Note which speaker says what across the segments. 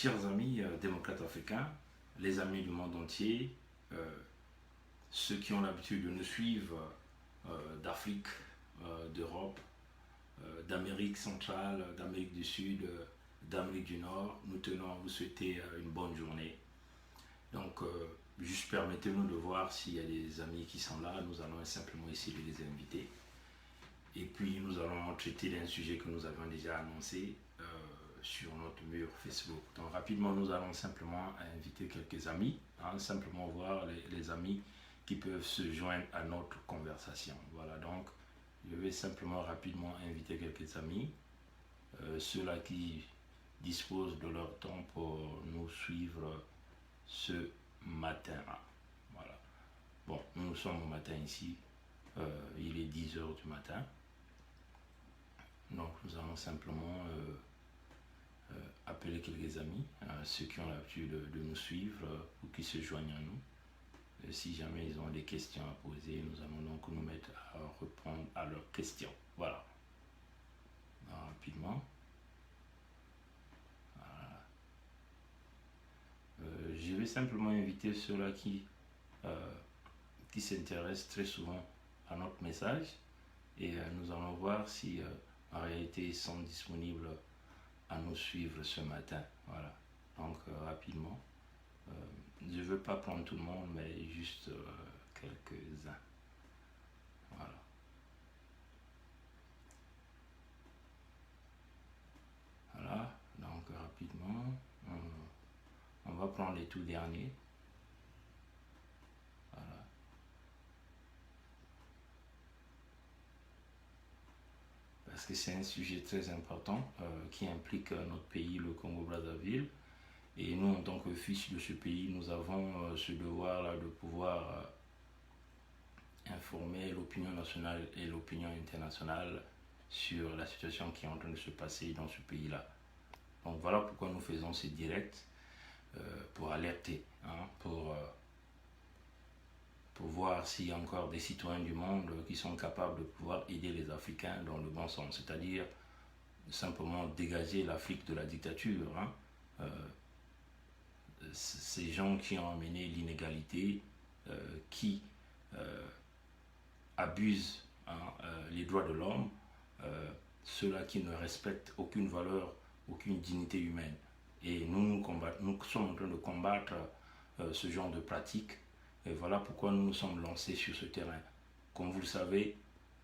Speaker 1: Chers amis démocrates africains, les amis du monde entier, ceux qui ont l'habitude de nous suivre d'Afrique, d'Europe, d'Amérique centrale, d'Amérique du Sud, d'Amérique du Nord, nous tenons à vous souhaiter une bonne journée. Donc, juste permettez-nous de voir s'il y a des amis qui sont là. Nous allons simplement essayer de les inviter. Et puis, nous allons traiter d'un sujet que nous avons déjà annoncé sur notre mur Facebook. Donc, rapidement, nous allons simplement inviter quelques amis, simplement voir les amis qui peuvent se joindre à notre conversation. Voilà, donc, je vais simplement rapidement inviter quelques amis, ceux-là qui disposent de leur temps pour nous suivre ce matin-là. Voilà. Bon, nous sommes au matin ici, il est 10h du matin. Donc, nous allons simplement appeler quelques amis, ceux qui ont l'habitude de nous suivre ou qui se joignent à nous. Si jamais ils ont des questions à poser, nous allons donc nous mettre à répondre à leurs questions. Voilà. Rapidement. Voilà. Je vais simplement inviter ceux-là qui s'intéressent très souvent à notre message et nous allons voir si en réalité ils sont disponibles à nous suivre ce matin. Voilà. Donc rapidement. Je ne veux pas prendre tout le monde, mais juste quelques-uns. Voilà. Voilà. Donc rapidement, on va prendre les tout derniers. Voilà. Parce que c'est un sujet très important qui implique notre pays, le Congo-Brazzaville. Et nous, en tant que fils de ce pays, nous avons ce devoir-là de pouvoir informer l'opinion nationale et l'opinion internationale sur la situation qui est en train de se passer dans ce pays-là. Donc voilà pourquoi nous faisons ces directs, pour alerter, pour voir s'il y a encore des citoyens du monde qui sont capables de pouvoir aider les Africains dans le bon sens, c'est-à-dire simplement dégager l'Afrique de la dictature. Ces gens qui ont amené l'inégalité, qui abusent les droits de l'homme, ceux-là qui ne respectent aucune valeur, aucune dignité humaine. Et nous sommes en train de combattre ce genre de pratiques. Et voilà pourquoi nous nous sommes lancés sur ce terrain. Comme vous le savez,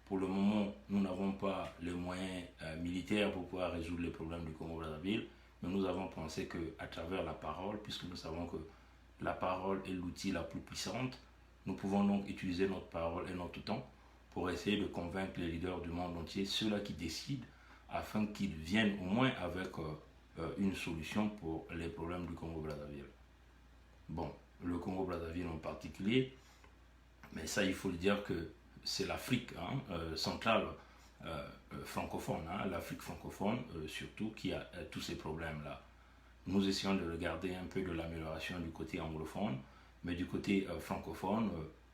Speaker 1: pour le moment, nous n'avons pas les moyens militaires pour pouvoir résoudre les problèmes du Congo-Brazzaville. Mais nous avons pensé qu'à travers la parole, puisque nous savons que la parole est l'outil la plus puissante, nous pouvons donc utiliser notre parole et notre temps pour essayer de convaincre les leaders du monde entier, ceux-là qui décident, afin qu'ils viennent au moins avec une solution pour les problèmes du Congo-Brazzaville. Bon, le Congo-Brazzaville en particulier, mais ça il faut le dire que c'est l'Afrique centrale francophone, l'Afrique francophone surtout, qui a tous ces problèmes-là. Nous essayons de regarder un peu de l'amélioration du côté anglophone, mais du côté francophone,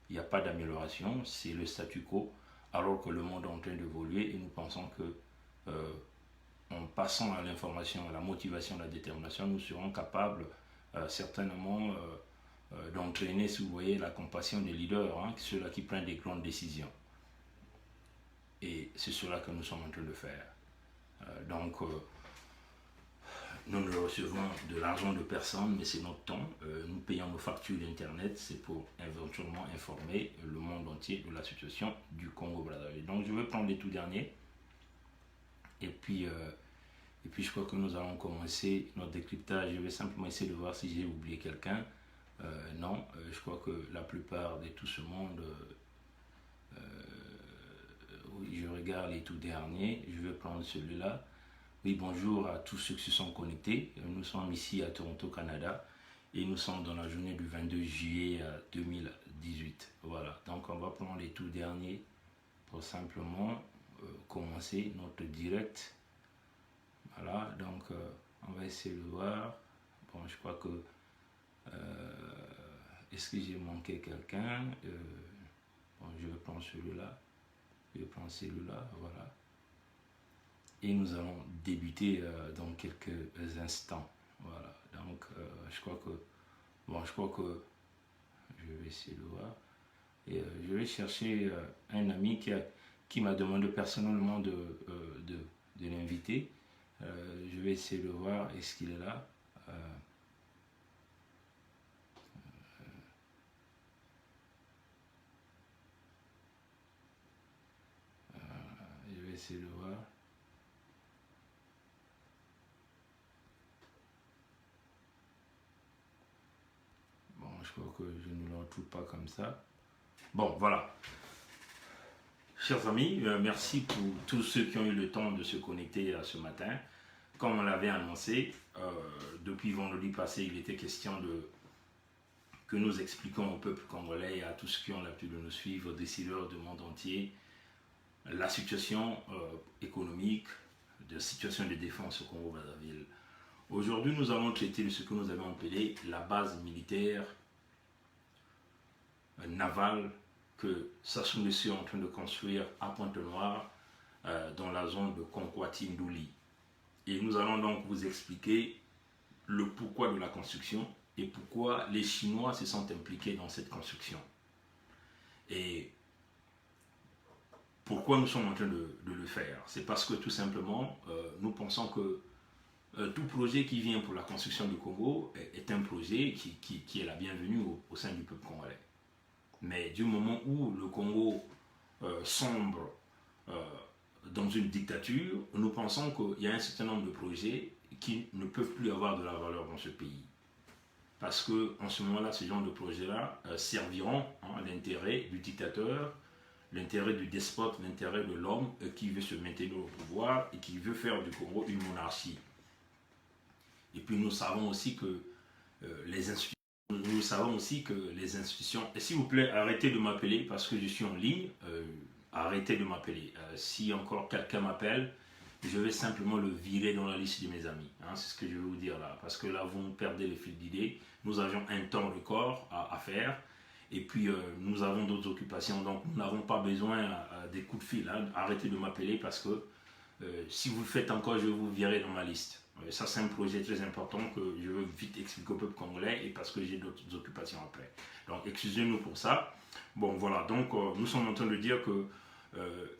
Speaker 1: il n'y a pas d'amélioration, c'est le statu quo, alors que le monde est en train d'évoluer et nous pensons que en passant à l'information, à la motivation, à la détermination, nous serons capables certainement d'entraîner, si vous voyez, la compassion des leaders, ceux-là qui prennent des grandes décisions. Et c'est cela que nous sommes en train de faire. Donc, nous ne recevons de l'argent de personne, mais c'est notre temps. Nous payons nos factures d'Internet, c'est pour éventuellement informer le monde entier de la situation du Congo-Brazzaville. Donc, je vais prendre les tout derniers. Et puis, je crois que nous allons commencer notre décryptage. Je vais simplement essayer de voir si j'ai oublié quelqu'un. Non, je crois que la plupart de tout ce monde... oui, je regarde les tout derniers. Je vais prendre celui-là. Oui, bonjour à tous ceux qui se sont connectés. Nous sommes ici à Toronto, Canada. Et nous sommes dans la journée du 22 juillet 2018. Voilà, donc on va prendre les tout derniers pour simplement commencer notre direct. Voilà, donc on va essayer de voir. Bon, je crois que... est-ce que j'ai manqué quelqu'un? Bon, je vais prendre celui-là. Je vais prendre celui-là, voilà. Et nous allons débuter dans quelques instants. Voilà, donc je crois que, bon, je crois que je vais essayer de voir. Et je vais chercher un ami qui m'a demandé personnellement de l'inviter. Je vais essayer de voir, est-ce qu'il est là. Je vais essayer de voir. Bon, je crois que je ne le retrouve pas comme ça. Bon, voilà. Chers amis, merci pour tous ceux qui ont eu le temps de se connecter ce matin. Comme on l'avait annoncé, depuis vendredi passé, il était question que nous expliquons au peuple congolais et à tous ceux qui ont l'habitude de nous suivre, aux décideurs du monde entier, la situation économique, la situation de défense au Congo-Brazzaville. Aujourd'hui, nous allons traiter de ce que nous avons appelé la base militaire navale que Sassou Nguesso est en train de construire à Pointe-Noire, dans la zone de Konkwati-Ndouli. Et nous allons donc vous expliquer le pourquoi de la construction et pourquoi les Chinois se sont impliqués dans cette construction. Et pourquoi nous sommes en train de le faire? C'est parce que tout simplement, nous pensons que tout projet qui vient pour la construction du Congo est un projet qui est la bienvenue au sein du peuple congolais. Mais du moment où le Congo sombre dans une dictature, nous pensons qu'il y a un certain nombre de projets qui ne peuvent plus avoir de la valeur dans ce pays. Parce qu'en ce moment-là, ce genre de projets-là serviront l'intérêt du dictateur, l'intérêt du despote, l'intérêt de l'homme qui veut se maintenir au pouvoir et qui veut faire du Congo une monarchie. Et puis nous savons aussi que les institutions, et s'il vous plaît, arrêtez de m'appeler parce que je suis en ligne, arrêtez de m'appeler. Si encore quelqu'un m'appelle, je vais simplement le virer dans la liste de mes amis. C'est ce que je vais vous dire là, parce que là, vous perdez le fil d'idée. Nous avions un temps record à faire, et puis nous avons d'autres occupations, donc nous n'avons pas besoin des coups de fil. Arrêtez de m'appeler parce que si vous le faites encore, je vais vous virer dans ma liste. Ça, c'est un projet très important que je veux vite expliquer au peuple congolais et parce que j'ai d'autres occupations après. Donc, excusez-nous pour ça. Bon, voilà. Donc, nous sommes en train de dire que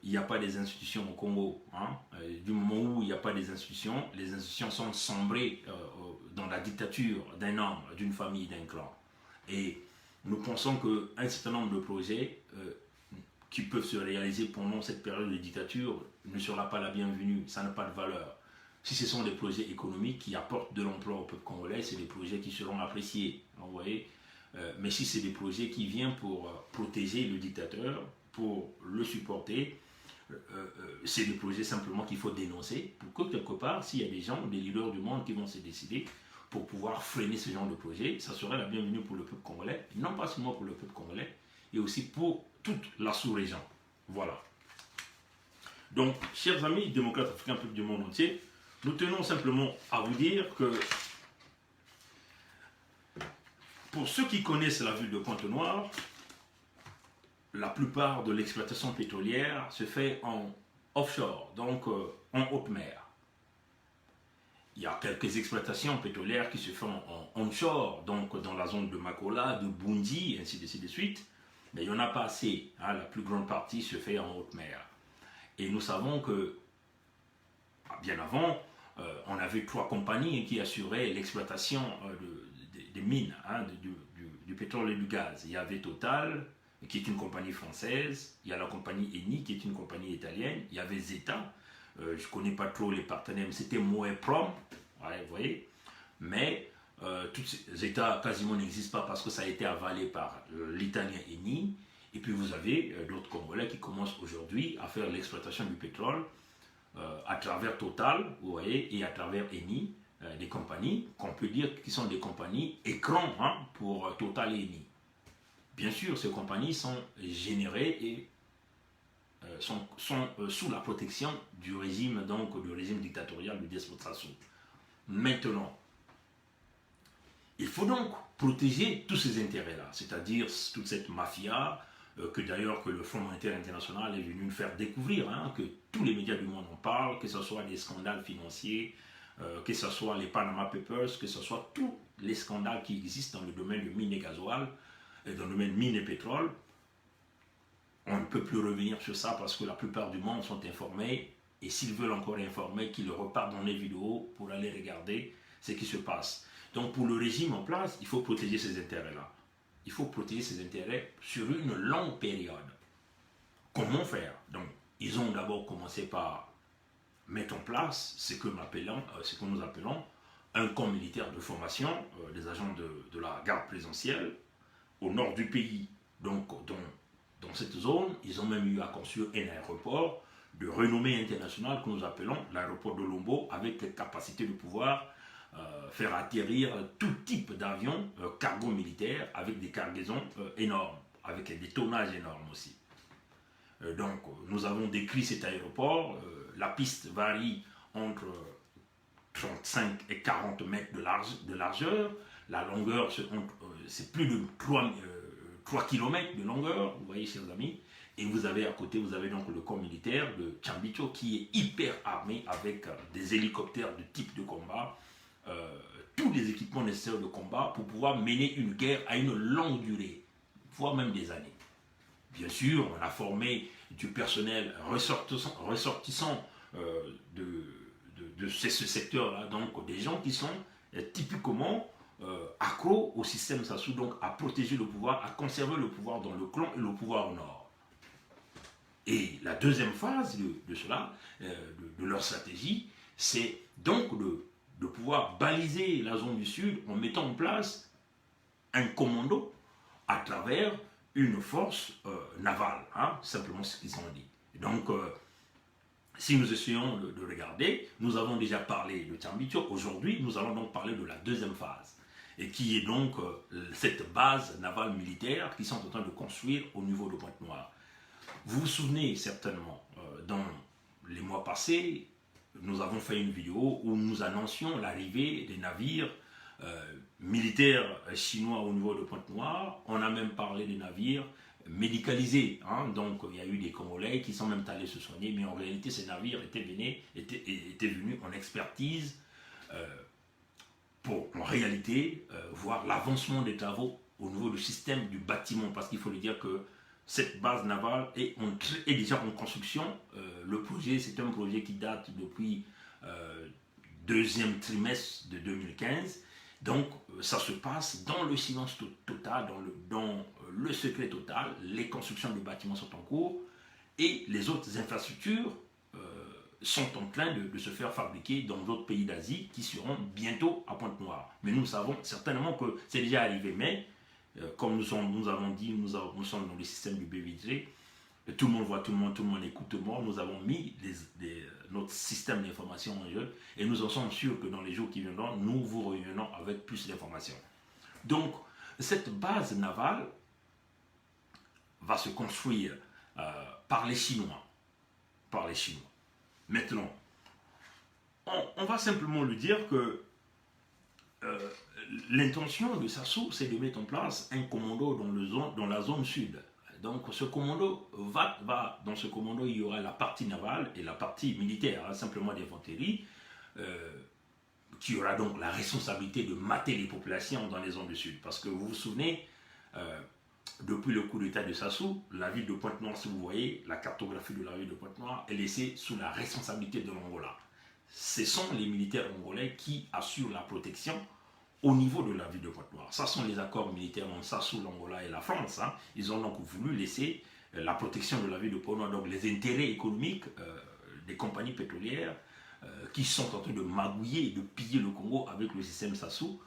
Speaker 1: il n'y a pas des institutions au Congo. Du moment où il n'y a pas des institutions, les institutions sont sombrées dans la dictature d'un homme, d'une famille, d'un clan. Et nous pensons qu'un certain nombre de projets qui peuvent se réaliser pendant cette période de dictature ne sera pas la bienvenue. Ça n'a pas de valeur. Si ce sont des projets économiques qui apportent de l'emploi au peuple congolais, c'est des projets qui seront appréciés. Vous voyez. Mais si c'est des projets qui viennent pour protéger le dictateur, pour le supporter, c'est des projets simplement qu'il faut dénoncer pour que quelque part, s'il y a des gens, des leaders du monde qui vont se décider pour pouvoir freiner ce genre de projet, ça serait la bienvenue pour le peuple congolais, non pas seulement pour le peuple congolais, et aussi pour toute la sous-région. Voilà. Donc, chers amis démocrates africains, peuple du monde entier, nous tenons simplement à vous dire que pour ceux qui connaissent la ville de Pointe-Noire, la plupart de l'exploitation pétrolière se fait en offshore, donc en haute mer. Il y a quelques exploitations pétrolières qui se font en onshore, donc dans la zone de Makola, de Bundy, ainsi de suite. Mais il n'y en a pas assez. La plus grande partie se fait en haute mer. Et nous savons que, bien avant, on avait 3 compagnies qui assuraient l'exploitation des mines, du pétrole et du gaz. Il y avait Total, qui est une compagnie française. Il y a la compagnie Eni, qui est une compagnie italienne. Il y avait Zeta. Je ne connais pas trop les partenaires, mais c'était Moeprom. Ouais, vous voyez. Mais Zeta quasiment n'existe pas parce que ça a été avalé par l'italien Eni. Et puis vous avez d'autres Congolais qui commencent aujourd'hui à faire l'exploitation du pétrole à travers Total, vous voyez, et à travers Eni, des compagnies qu'on peut dire qui sont des compagnies écrans pour Total et Eni. Bien sûr, ces compagnies sont générées et sont sous la protection du régime, donc du régime dictatorial du despote Sassou. Maintenant, il faut donc protéger tous ces intérêts-là, c'est-à-dire toute cette mafia, que d'ailleurs que le Fonds monétaire international est venu nous faire découvrir, que tous les médias du monde en parlent, que ce soit des scandales financiers, que ce soit les Panama Papers, que ce soit tous les scandales qui existent dans le domaine de mine et gasoil, dans le domaine mine et pétrole. On ne peut plus revenir sur ça parce que la plupart du monde sont informés, et s'ils veulent encore informer, qu'ils repartent dans les vidéos pour aller regarder ce qui se passe. Donc pour le régime en place, il faut protéger ces intérêts-là. Il faut protéger ces intérêts sur une longue période. Comment faire? Donc, ils ont d'abord commencé par mettre en place ce que nous appelons un camp militaire de formation des agents de la garde présidentielle au nord du pays. Donc, dans cette zone, ils ont même eu à construire un aéroport de renommée internationale que nous appelons l'aéroport de Lombo, avec capacité de pouvoir faire atterrir tout type d'avions cargo militaires avec des cargaisons énormes, avec des tonnages énormes aussi. Donc, nous avons décrit cet aéroport. La piste varie entre 35 et 40 mètres de largeur. La longueur, c'est plus de 3 km de longueur, vous voyez, chers amis. Et vous avez à côté, vous avez donc le corps militaire de Chambicho qui est hyper armé avec des hélicoptères de type de combat, tous les équipements nécessaires de combat pour pouvoir mener une guerre à une longue durée, voire même des années. Bien sûr, on a formé du personnel ressortissant de ce secteur-là, donc des gens qui sont typiquement accros au système Sassou, donc à protéger le pouvoir, à conserver le pouvoir dans le clan et le pouvoir au nord. Et la deuxième phase de cela, de leur stratégie, c'est donc de pouvoir baliser la zone du sud en mettant en place un commando à travers une force navale, hein, simplement ce qu'ils ont dit. Et donc, si nous essayons de regarder, nous avons déjà parlé de Chambicho. Aujourd'hui, nous allons donc parler de la deuxième phase, et qui est donc cette base navale militaire qu'ils sont en train de construire au niveau de Pointe-Noire. Vous vous souvenez certainement, dans les mois passés, nous avons fait une vidéo où nous annoncions l'arrivée des navires militaires chinois au niveau de Pointe-Noire. On a même parlé des navires médicalisés, hein. Donc il y a eu des Congolais qui sont même allés se soigner, mais en réalité ces navires étaient venus en expertise pour en réalité voir l'avancement des travaux au niveau du système du bâtiment, parce qu'il faut le dire que cette base navale est déjà en construction. Le projet, c'est un projet qui date depuis deuxième trimestre de 2015. Donc, ça se passe dans le silence total, dans le secret total. Les constructions de bâtiments sont en cours et les autres infrastructures sont en train de se faire fabriquer dans d'autres pays d'Asie qui seront bientôt à Pointe-Noire. Mais nous savons certainement que c'est déjà arrivé. Mais, comme nous avons dit, nous sommes dans le système du BVG. Tout le monde voit tout le monde écoute tout le monde. Nous avons mis notre système d'information en jeu et nous en sommes sûrs que dans les jours qui viendront, nous vous revenons avec plus d'informations. Donc, cette base navale va se construire par les Chinois. Maintenant, on va simplement lui dire que l'intention de Sassou, c'est de mettre en place un commando dans la zone sud. Donc ce commando dans ce commando, il y aura la partie navale et la partie militaire, hein, simplement d'infanterie, qui aura donc la responsabilité de mater les populations dans les zones du sud. Parce que vous vous souvenez, depuis le coup d'état de Sassou, la ville de Pointe-Noire, si vous voyez, la cartographie de la ville de Pointe-Noire est laissée sous la responsabilité de l'Angola. Ce sont les militaires angolais qui assurent la protection au niveau de la ville de Pointe-Noire. Ça sont les accords militaires entre Sassou, l'Angola et la France. Hein. Ils ont donc voulu laisser la protection de la ville de Pointe-Noire, donc les intérêts économiques des compagnies pétrolières qui sont en train de magouiller et de piller le Congo avec le système Sassou.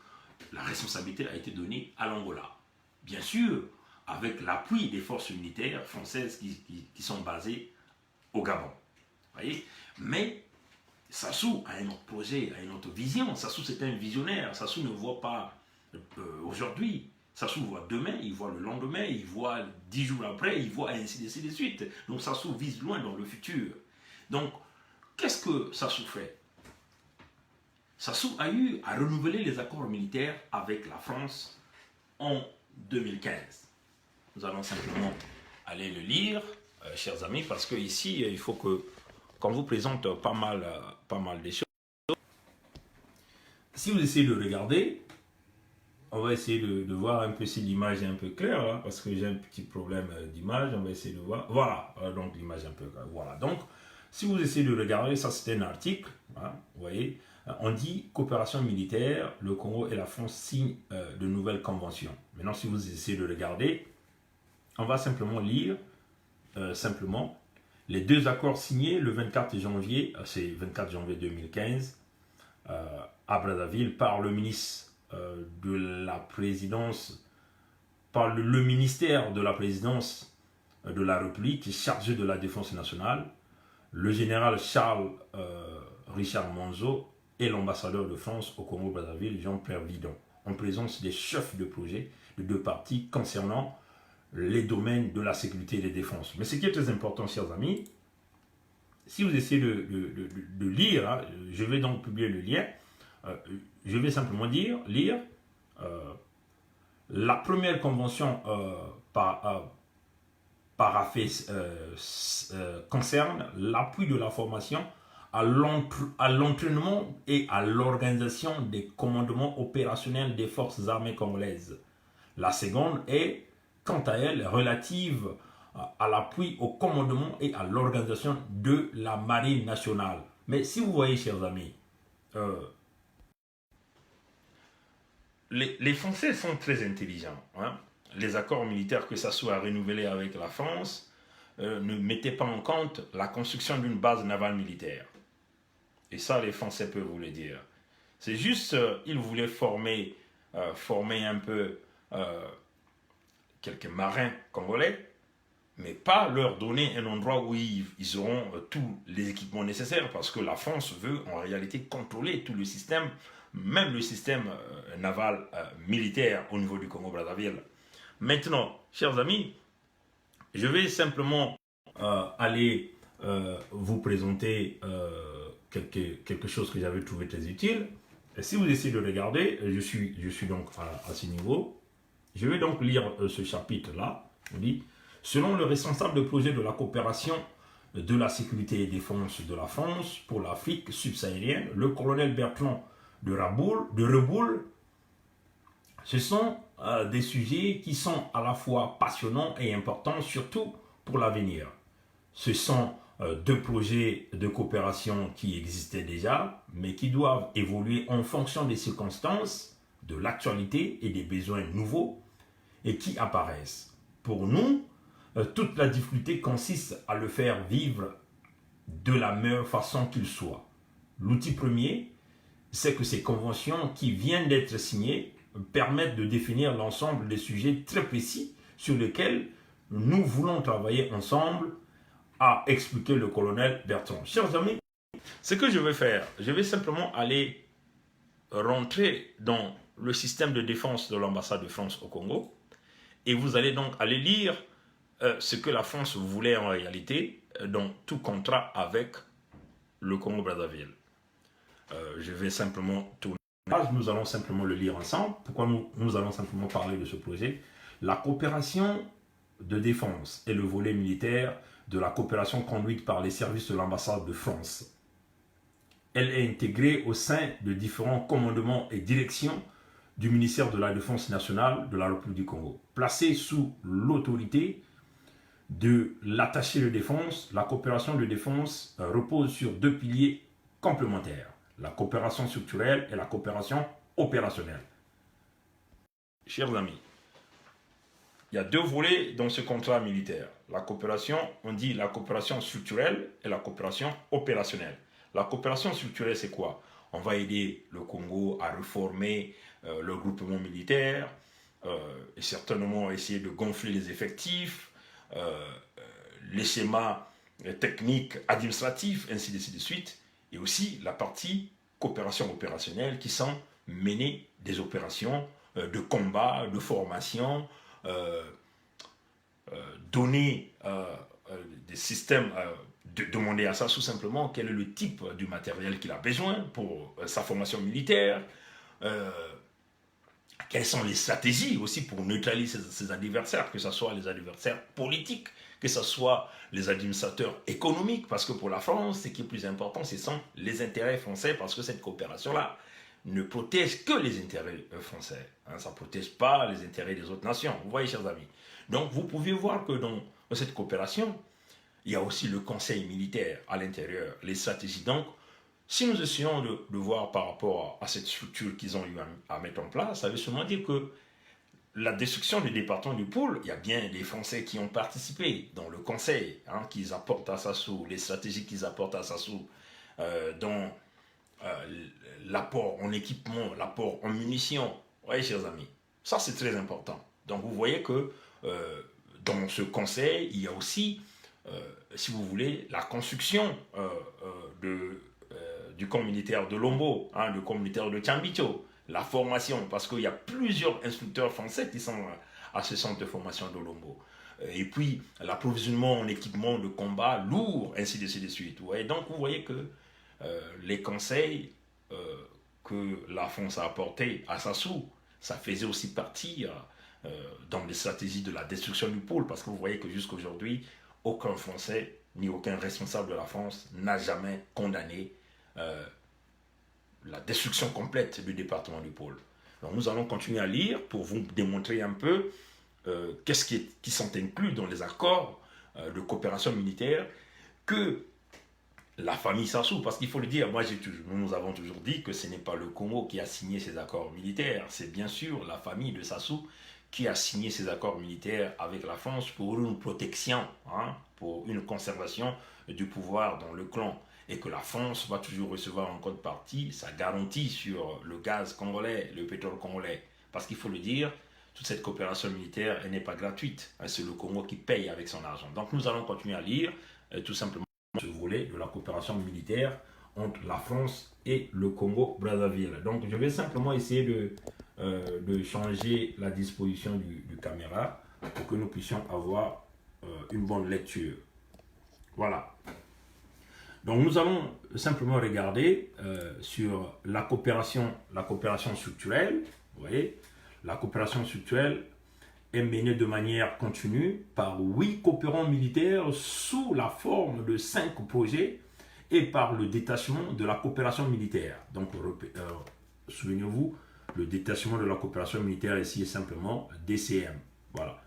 Speaker 1: La responsabilité a été donnée à l'Angola. Bien sûr, avec l'appui des forces militaires françaises qui sont basées au Gabon. Voyez. Mais Sassou a un autre projet, a une autre vision. Sassou, c'est un visionnaire. Sassou ne voit pas aujourd'hui. Sassou voit demain, il voit le lendemain, il voit 10 jours après, il voit ainsi de suite. Donc Sassou vise loin dans le futur. Donc, qu'est-ce que Sassou fait? Sassou a eu à renouveler les accords militaires avec la France en 2015. Nous allons simplement aller le lire, chers amis, parce que ici, il faut que qu'on vous présente pas mal des choses.
Speaker 2: si vous essayez de regarder, on va essayer de voir un peu si l'image est un peu claire, hein, parce que j'ai un petit problème d'image. On va essayer de voir. Voilà, donc l'image est un peu claire. Voilà, donc si vous essayez de regarder, ça c'est un article, hein, vous voyez, on dit coopération militaire, le Congo et la France signent de nouvelles conventions. Maintenant, si vous essayez de regarder, on va simplement lire simplement les deux accords signés le 24 janvier, c'est 24 janvier 2015, à Brazzaville par le ministre de la présidence, par le ministère de la présidence de la République chargé de la défense nationale, le général Charles Richard Monzo et l'ambassadeur de France au Congo-Brazzaville, Jean-Pierre Vidon, en présence des chefs de projet de deux parties concernant les domaines de la sécurité et de la défense. Mais ce qui est très important, chers amis, si vous essayez de lire, hein, je vais donc publier le lien, je vais simplement lire la première convention concerne l'appui de la formation à l'entraînement et à l'organisation des commandements opérationnels des forces armées congolaises. La seconde est, quant à elle, relative à l'appui au commandement et à l'organisation de la marine nationale. Mais si vous voyez, chers amis, les Français sont très intelligents. Hein. Les accords militaires, que ça soit renouvelé avec la France, ne mettaient pas en compte la construction d'une base navale militaire. Et ça, les Français peuvent vous le dire. C'est juste, ils voulaient former un peu quelques marins congolais, mais pas leur donner un endroit où ils auront tous les équipements nécessaires, parce que la France veut en réalité contrôler tout le système, même le système naval militaire au niveau du Congo-Brazzaville. Maintenant, chers amis, je vais simplement aller vous présenter quelque chose que j'avais trouvé très utile. Et si vous essayez de regarder, je suis donc à ce niveau. Je vais donc lire ce chapitre-là. On dit, selon le responsable de projet de la coopération de la sécurité et défense de la France pour l'Afrique subsaharienne, le colonel Bertrand de Reboul, ce sont des sujets qui sont à la fois passionnants et importants, surtout pour l'avenir. Ce sont deux projets de coopération qui existaient déjà, mais qui doivent évoluer en fonction des circonstances, de l'actualité et des besoins nouveaux et qui apparaissent. Pour nous, toute la difficulté consiste à le faire vivre de la meilleure façon qu'il soit. L'outil premier, c'est que ces conventions qui viennent d'être signées permettent de définir l'ensemble des sujets très précis sur lesquels nous voulons travailler ensemble, a expliqué le colonel Bertrand. Chers amis, ce que je vais faire, je vais simplement aller rentrer dans le système de défense de l'ambassade de France au Congo et vous allez donc aller lire ce que la France voulait en réalité dans tout contrat avec le Congo-Brazzaville. Je vais simplement tourner. Nous allons simplement le lire ensemble. Pourquoi nous allons simplement parler de ce projet? La coopération de défense et le volet militaire de la coopération conduite par les services de l'ambassade de France. Elle est intégrée au sein de différents commandements et directions du ministère de la Défense nationale de la République du Congo. Placée sous l'autorité de l'attaché de défense, la coopération de défense repose sur deux piliers complémentaires, la coopération structurelle et la coopération opérationnelle. Chers amis, il y a deux volets dans ce contrat militaire. La coopération, on dit la coopération structurelle et la coopération opérationnelle. La coopération structurelle, c'est quoi? On va aider le Congo à reformer le groupement militaire et certainement essayer de gonfler les effectifs, les schémas techniques, administratifs, ainsi de suite. Et aussi la partie coopération opérationnelle qui sont mener des opérations de combat, de formation, donner des systèmes, demander à ça tout simplement quel est le type du matériel qu'il a besoin pour sa formation militaire, quelles sont les stratégies aussi pour neutraliser ses adversaires, que ce soit les adversaires politiques, que ce soit les administrateurs économiques, parce que pour la France, ce qui est plus important, ce sont les intérêts français, parce que cette coopération-là ne protège que les intérêts français. Hein, ça ne protège pas les intérêts des autres nations. Vous voyez, chers amis. Donc, vous pouvez voir que dans cette coopération, il y a aussi le conseil militaire à l'intérieur, les stratégies. Donc, si nous essayons de voir par rapport à cette structure qu'ils ont eu à mettre en place, ça veut seulement dire que la destruction du département du pôle, il y a bien des Français qui ont participé dans le conseil, hein, qu'ils apportent à Sassou, les stratégies qu'ils apportent à Sassou, dans l'apport en équipement, l'apport en munitions. Vous voyez, chers amis, ça c'est très important. Donc vous voyez que dans ce conseil, il y a aussi, si vous voulez, la construction du camp militaire de Lombo, hein, du camp militaire de Tiambicho, la formation, parce qu'il y a plusieurs instructeurs français qui sont à ce centre de formation de Lombo. Et puis l'approvisionnement en équipement de combat lourd, ainsi de suite. Ouais. Donc vous voyez que les conseils que la France a apportés à Sassou, ça faisait aussi partie dans les stratégies de la destruction du pôle, parce que vous voyez que jusqu'à aujourd'hui, aucun Français ni aucun responsable de la France n'a jamais condamné la destruction complète du département du pôle. Donc nous allons continuer à lire pour vous démontrer un peu qu'est-ce qui sont inclus dans les accords de coopération militaire que la famille Sassou, parce qu'il faut le dire, nous avons toujours dit que ce n'est pas le Congo qui a signé ces accords militaires, c'est bien sûr la famille de Sassou qui a signé ces accords militaires avec la France pour une protection, hein, pour une conservation du pouvoir dans le clan, et que la France va toujours recevoir en contrepartie sa garantie sur le gaz congolais, le pétrole congolais. Parce qu'il faut le dire, toute cette coopération militaire, elle n'est pas gratuite. C'est le Congo qui paye avec son argent. Donc nous allons continuer à lire tout simplement ce volet de la coopération militaire entre la France et le Congo-Brazzaville. Donc je vais simplement essayer de changer la disposition du caméra pour que nous puissions avoir une bonne lecture. Voilà. Donc nous allons simplement regarder sur la coopération structurelle. Vous voyez, la coopération structurelle est menée de manière continue par 8 coopérants militaires sous la forme de 5 projets et par le détachement de la coopération militaire. Donc souvenez-vous, le détachement de la coopération militaire ici est simplement DCM. Voilà.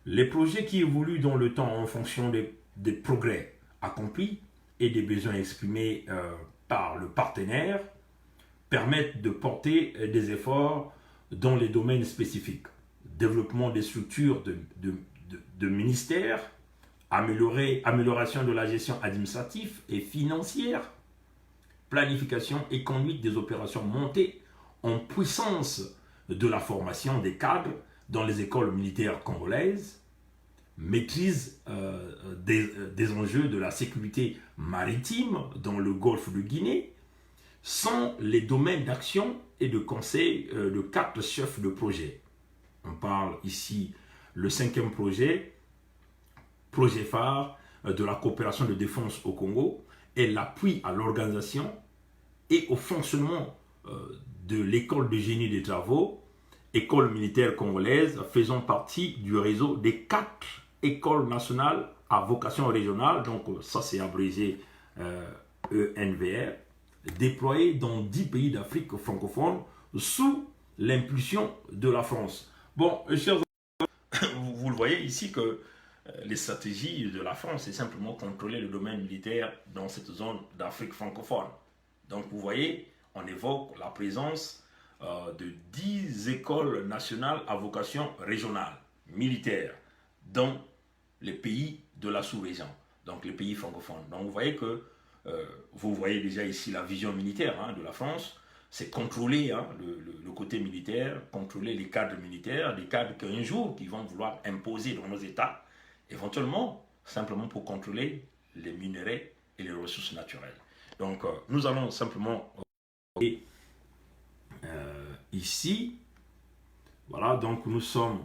Speaker 2: Les projets qui évoluent dans le temps en fonction des progrès accomplis et des besoins exprimés par le partenaire permettent de porter des efforts dans les domaines spécifiques. Développement des structures de ministères, amélioration de la gestion administrative et financière, planification et conduite des opérations montées en puissance de la formation des cadres dans les écoles militaires congolaises, maîtrise des enjeux de la sécurité maritime dans le golfe de Guinée, sont les domaines d'action et de conseil de 4 chefs de projet. On parle ici le 5e projet phare de la coopération de défense au Congo, et l'appui à l'organisation et au fonctionnement de l'école de génie des travaux, école militaire congolaise, faisant partie du réseau des 4 écoles nationales à vocation régionale, donc ça c'est abrégé ENVR, déployées dans 10 pays d'Afrique francophone sous l'impulsion de la France. Bon, chers amis, vous le voyez ici que les stratégies de la France, c'est simplement contrôler le domaine militaire dans cette zone d'Afrique francophone. Donc vous voyez, on évoque la présence de 10 écoles nationales à vocation régionale, militaire, dans les pays de la sous-région, donc les pays francophones. Donc vous voyez que, vous voyez déjà ici la vision militaire de la France, c'est contrôler le côté militaire, contrôler les cadres militaires, des cadres qu'un jour qui vont vouloir imposer dans nos États, éventuellement simplement pour contrôler les minerais et les ressources naturelles. Donc nous allons simplement ici, voilà, donc nous sommes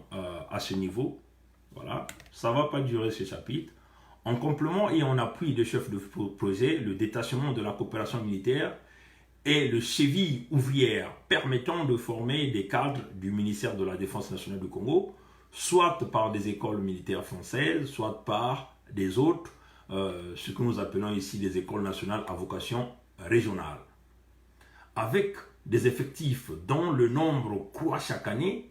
Speaker 2: à ce niveau, voilà, ça ne va pas durer ce chapitre. En complément et en appui des chefs de projet, le détachement de la coopération militaire est le cheville ouvrière permettant de former des cadres du ministère de la Défense nationale du Congo, soit par des écoles militaires françaises, soit par des autres, ce que nous appelons ici des écoles nationales à vocation régionale. Avec des effectifs dont le nombre croît chaque année,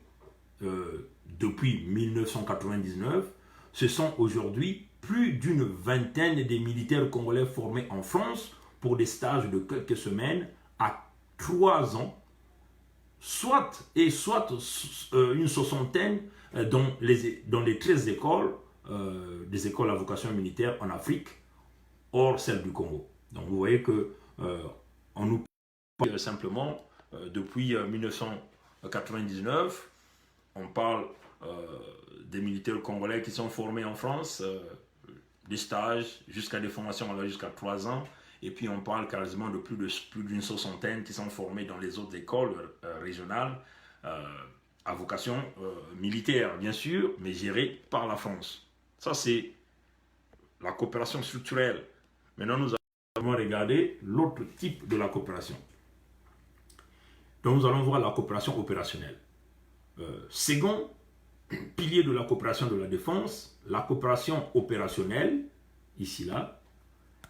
Speaker 2: depuis 1999, ce sont aujourd'hui plus d'une vingtaine de militaires congolais formés en France pour des stages de quelques semaines à 3 ans, soit une soixantaine dans les 13 écoles, des écoles à vocation militaire en Afrique, hors celle du Congo. Donc vous voyez que on nous parle simplement depuis 1999, on parle des militaires congolais qui sont formés en France, des stages jusqu'à des formations jusqu'à 3 ans, et puis on parle quasiment de plus d'une soixantaine qui sont formés dans les autres écoles régionales à vocation militaire, bien sûr, mais gérées par la France. Ça, c'est la coopération structurelle. Maintenant, nous allons regarder l'autre type de la coopération. Donc, nous allons voir la coopération opérationnelle. Second pilier de la coopération de la défense, la coopération opérationnelle, ici là,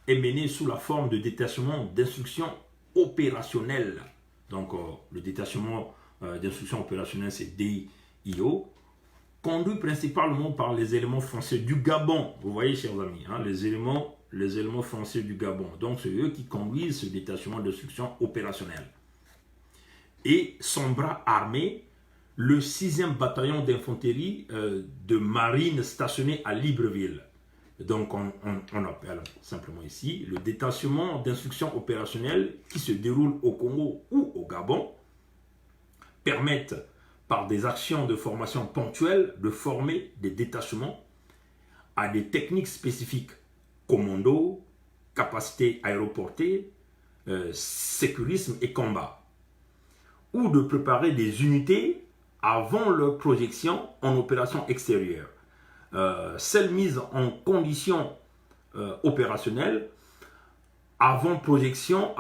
Speaker 2: est menée sous la forme de détachement d'instruction opérationnelle. Donc, le détachement d'instruction opérationnelle, c'est DIO, conduit principalement par les éléments français du Gabon. Vous voyez, chers amis, hein, les éléments français du Gabon. Donc, c'est eux qui conduisent ce détachement d'instruction opérationnelle. Et son bras armé, le 6e bataillon d'infanterie de marine stationné à Libreville. Donc, on appelle simplement ici le détachement d'instruction opérationnelle qui se déroule au Congo ou au Gabon, permettent par des actions de formation ponctuelles de former des détachements à des techniques spécifiques, commando, capacité aéroportée, sécurisme et combat, ou de préparer des unités avant leur projection en opération extérieure. Celles mises en condition opérationnelle avant projection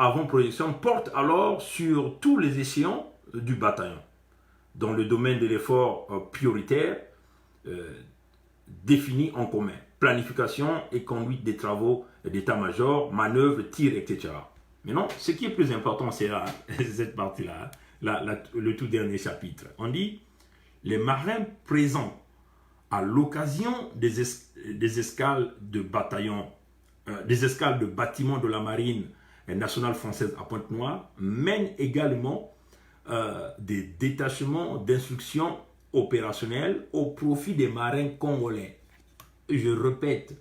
Speaker 2: portent alors sur tous les échelons du bataillon, dans le domaine de l'effort prioritaire défini en commun, planification et conduite des travaux d'état-major, manœuvres, tirs, etc. Maintenant, ce qui est plus important, c'est là, cette partie-là, le tout dernier chapitre. On dit, les marins présents à l'occasion des escales de bataillons, des escales de bâtiments de la marine nationale française à Pointe-Noire mènent également des détachements d'instruction opérationnelle au profit des marins congolais. Je répète,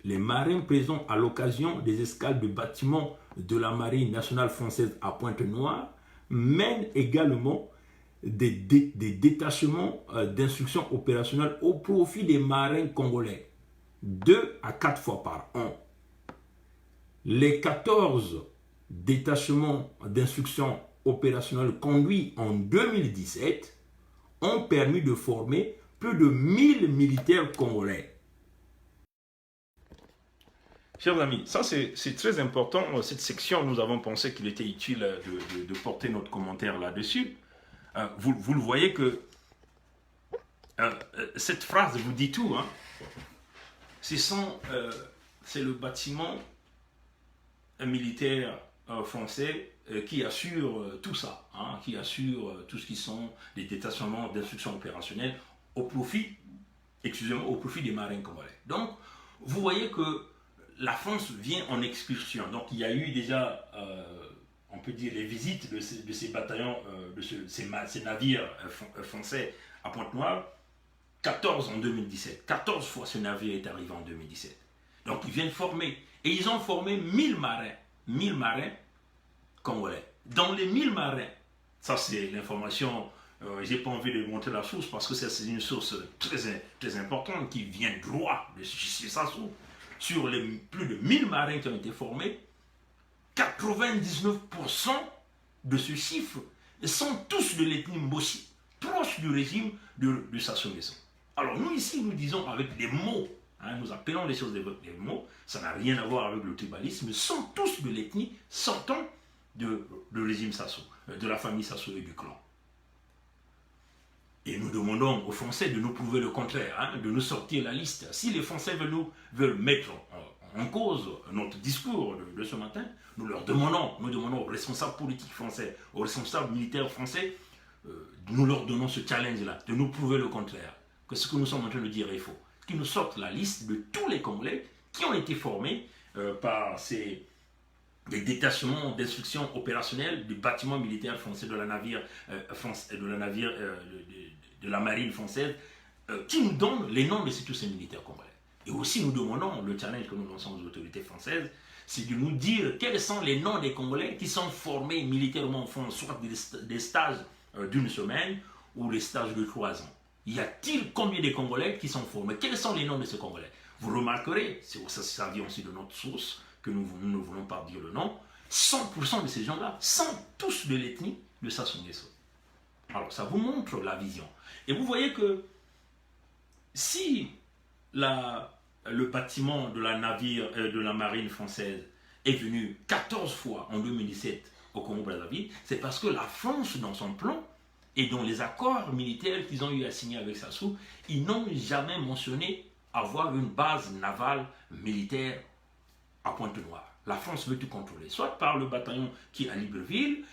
Speaker 2: les marins présents à l'occasion des escales de bâtiments de la marine nationale française à Pointe-Noire mènent également des détachements d'instruction opérationnelle au profit des marins congolais, 2 à 4 fois par an. Les 14 détachements d'instruction opérationnelle conduits en 2017 ont permis de former plus de 1000 militaires congolais. Chers amis, ça c'est très important, cette section, nous avons pensé qu'il était utile de porter notre commentaire là-dessus. Vous le voyez que cette phrase vous dit tout. Hein. C'est le bâtiment militaire français qui assure tout ça, hein, qui assure tout ce qui sont des détachements d'instruction opérationnelle au profit des marins congolais. Donc, vous voyez que la France vient en excursion. Donc, il y a eu déjà, on peut dire, les visites de ces bataillons, ces navires français à Pointe-Noire, 14 en 2017. 14 fois ce navire est arrivé en 2017. Donc, ils viennent former. Et ils ont formé 1000 marins congolais. Dans les 1000 marins, ça c'est l'information, j'ai pas envie de montrer la source parce que c'est une source très importante qui vient droit de Sassou. Sur les plus de 1000 marins qui ont été formés, 99% de ce chiffre sont tous de l'ethnie Mboshi, proches du régime de Sassou Nguesso. Alors nous ici, nous disons avec des mots, hein, nous appelons les choses des mots, ça n'a rien à voir avec le tribalisme, sont tous de l'ethnie sortant du régime Sassou, de la famille Sassou et du clan. Et nous demandons aux Français de nous prouver le contraire, hein, de nous sortir la liste. Si les Français veulent mettre
Speaker 1: en cause notre discours de ce matin, nous demandons aux responsables politiques français, aux responsables militaires français, nous leur donnons ce challenge-là, de nous prouver le contraire, que ce que nous sommes en train de dire est faux. Qu'ils nous sortent la liste de tous les Congolais qui ont été formés par des détachements d'instruction opérationnelle du bâtiment militaire français, de la navire, de la marine française, qui nous donnent les noms de tous ces militaires congolais. Et aussi nous demandons, le challenge que nous lançons aux autorités françaises, c'est de nous dire quels sont les noms des Congolais qui sont formés militairement, font soit des stages d'une semaine ou des stages de 3 ans. Y a-t-il combien de Congolais qui sont formés? Quels sont les noms de ces Congolais? Vous remarquerez, ça vient aussi de notre source, que nous ne voulons pas dire le nom, 100% de ces gens-là sont tous de l'ethnie de Sassou Nguesso. Alors ça vous montre la vision. Et vous voyez que si le bâtiment de la marine française est venu 14 fois en 2017 au Congo-Brazzaville, c'est parce que la France, dans son plan et dans les accords militaires qu'ils ont eu à signer avec Sassou, ils n'ont jamais mentionné avoir une base navale militaire à Pointe-Noire. La France veut tout contrôler, soit par le bataillon qui est à Libreville,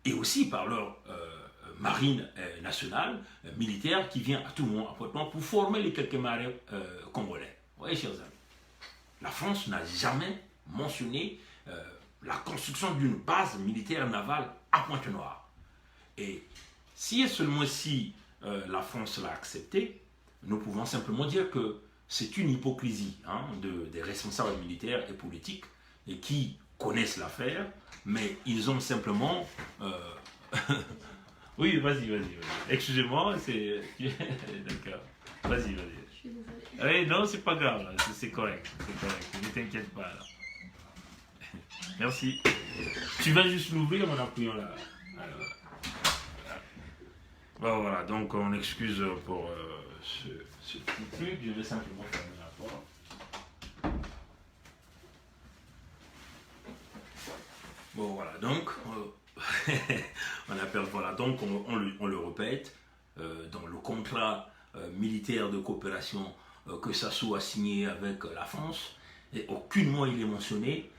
Speaker 1: et aussi par leur marine nationale, militaire, qui vient à tout moment à Pointe-Noire pour former les quelques marins congolais. Vous voyez, chers amis, la France n'a jamais mentionné la construction d'une base militaire navale à Pointe-Noire. Et si et seulement si la France l'a accepté, nous pouvons simplement dire que c'est une hypocrisie des responsables militaires et politiques et qui connaissent l'affaire, mais ils ont simplement... Oui, vas-y. Excusez-moi, c'est... D'accord. Vas-y.
Speaker 3: Je suis désolée.
Speaker 1: Oui, non, c'est pas grave, c'est correct. Ne t'inquiète pas. Là. Merci. Tu vas juste l'ouvrir en appuyant là. Alors, bon, voilà, donc on excuse pour ce petit truc. Je vais simplement fermer la porte. Bon, voilà, donc on le répète, dans le contrat militaire de coopération que Sassou a signé avec la France, et aucunement il est mentionné.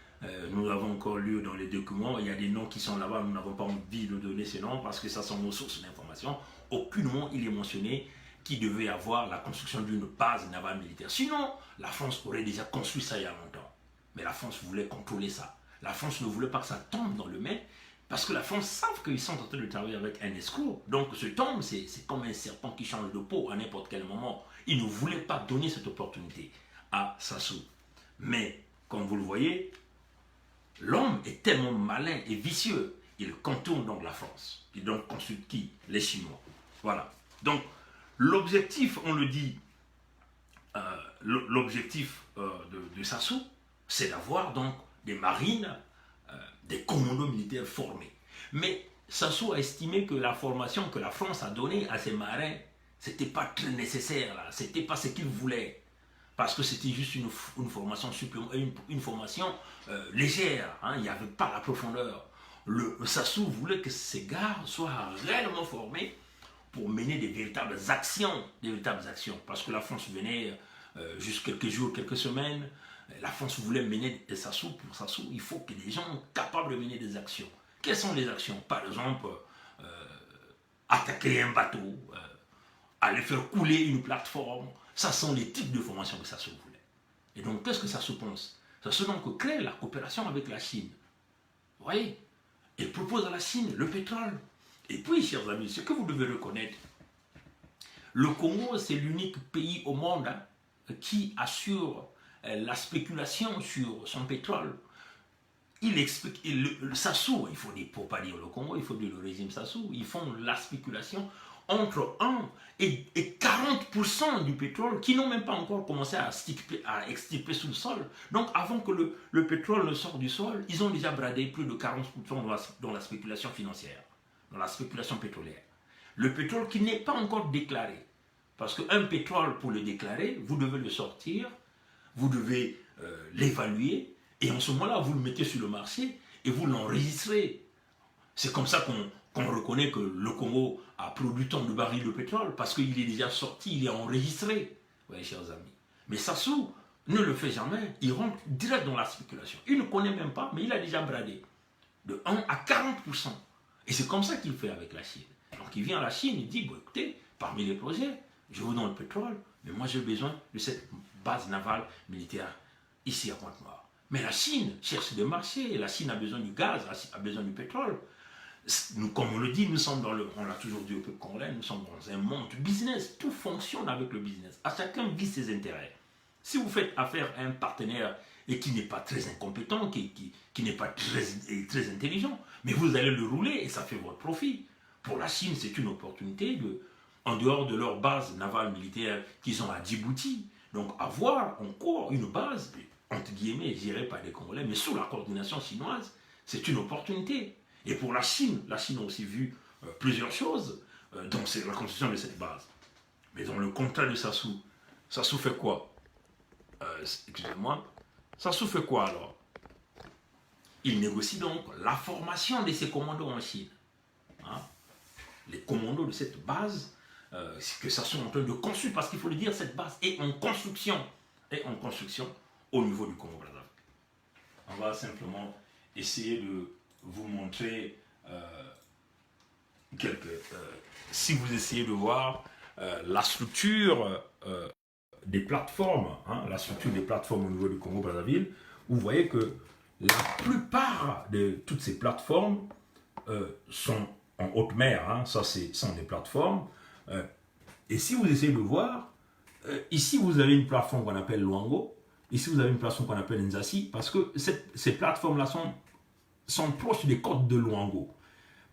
Speaker 1: Nous l'avons encore lu dans les documents, il y a des noms qui sont là-bas, nous n'avons pas envie de donner ces noms parce que ça sont nos sources d'information. Aucunement il est mentionné qu'il devait y avoir la construction d'une base navale militaire. Sinon, la France aurait déjà construit ça il y a longtemps. Mais la France voulait contrôler ça. La France ne voulait pas que ça tombe dans le mai, parce que la France savent qu'ils sont en train de travailler avec un escroc. Donc ce tombe, c'est comme un serpent qui change de peau à n'importe quel moment. Ils ne voulaient pas donner cette opportunité à Sassou. Mais, comme vous le voyez, l'homme est tellement malin et vicieux, il contourne donc la France. Il donc consulte qui? Les Chinois. Voilà. Donc, l'objectif, on le dit, l'objectif de Sassou, c'est d'avoir donc des marines, des commandos militaires formés. Mais Sassou a estimé que la formation que la France a donnée à ses marins, c'était pas très nécessaire, là. C'était pas ce qu'il voulait. Parce que c'était juste une formation supplémentaire, une formation légère, il n'y avait pas la profondeur. Sassou voulait que ces gars soient réellement formés pour mener des véritables actions, parce que la France venait juste quelques jours, quelques semaines. La France voulait mener des Sassou. Pour Sassou, il faut que les gens soient capables de mener des actions. Quelles sont les actions? Par exemple, attaquer un bateau, aller faire couler une plateforme. Ça sont les types de formations que Sassou voulait. Et donc, qu'est-ce que Sassou pense? Sassou donc crée la coopération avec la Chine. Vous voyez? Il propose à la Chine le pétrole. Et puis, chers amis, ce que vous devez reconnaître, le Congo, c'est l'unique pays au monde qui assure la spéculation sur son pétrole. Il explique, Sassou, il faut pas dire le Congo, il faut dire le régime Sassou, ils font la spéculation entre 1 et 40% du pétrole qui n'ont même pas encore commencé à extirper sous le sol. Donc avant que le pétrole ne sorte du sol, ils ont déjà bradé plus de 40% dans la spéculation financière, dans la spéculation pétrolière. Le pétrole qui n'est pas encore déclaré. Parce qu'un pétrole, pour le déclarer, vous devez le sortir, vous devez l'évaluer, et en ce moment-là, vous le mettez sur le marché et vous l'enregistrez. C'est comme ça qu'on reconnaît que le Congo a produit tant de barils de pétrole, parce qu'il est déjà sorti, il est enregistré. Vous voyez, chers amis. Mais Sassou ne le fait jamais. Il rentre direct dans la spéculation. Il ne connaît même pas, mais il a déjà bradé de 1 à 40%. Et c'est comme ça qu'il fait avec la Chine. Donc il vient à la Chine, il dit, bon, écoutez, parmi les projets, je vous donne le pétrole, mais moi j'ai besoin de cette base navale militaire ici à Pointe-Noire. Mais la Chine cherche des marchés, la Chine a besoin du gaz, a besoin du pétrole. Nous, comme on le dit, nous sommes on l'a toujours dit au peuple congolais, nous sommes dans un monde du business. Tout fonctionne avec le business. À chacun vise ses intérêts. Si vous faites affaire à un partenaire et qui n'est pas très incompétent, qui n'est pas très intelligent, mais vous allez le rouler et ça fait votre profit. Pour la Chine, c'est une opportunité en dehors de leur base navale militaire qu'ils ont à Djibouti. Donc avoir encore une base, entre guillemets, gérée par les Congolais, mais sous la coordination chinoise, c'est une opportunité. Et pour la Chine a aussi vu plusieurs choses dans la construction de cette base. Mais dans le contrat de Sassou fait quoi? Excusez-moi, Sassou fait quoi alors? Il négocie donc la formation de ses commandos en Chine. Hein? Les commandos de cette base, que Sassou est en train de construire, parce qu'il faut le dire, cette base est en construction au niveau du Congo-Brazzaville. On va simplement essayer de vous montrer si vous essayez de voir la structure des plateformes, la structure des plateformes au niveau du Congo-Brazzaville, vous voyez que la plupart de toutes ces plateformes sont en haute mer, ça sont des plateformes. Et si vous essayez de voir, ici vous avez une plateforme qu'on appelle Luango, ici vous avez une plateforme qu'on appelle Nzassi, parce que ces plateformes-là sont proches des côtes de Luango.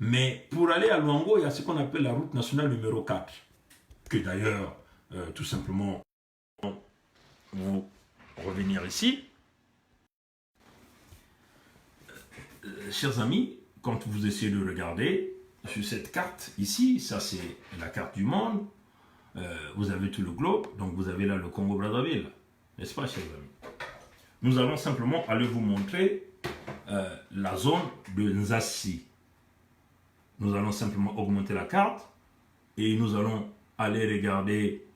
Speaker 1: Mais pour aller à Luango, il y a ce qu'on appelle la route nationale numéro 4, que d'ailleurs, tout simplement, vous revenir ici. Chers amis, quand vous essayez de regarder sur cette carte ici, ça c'est la carte du monde, vous avez tout le globe, donc vous avez là le Congo-Brazzaville, n'est-ce pas, chers amis? Nous allons simplement aller vous montrer la zone de Nzassi. Nous allons simplement augmenter la carte et nous allons aller regarder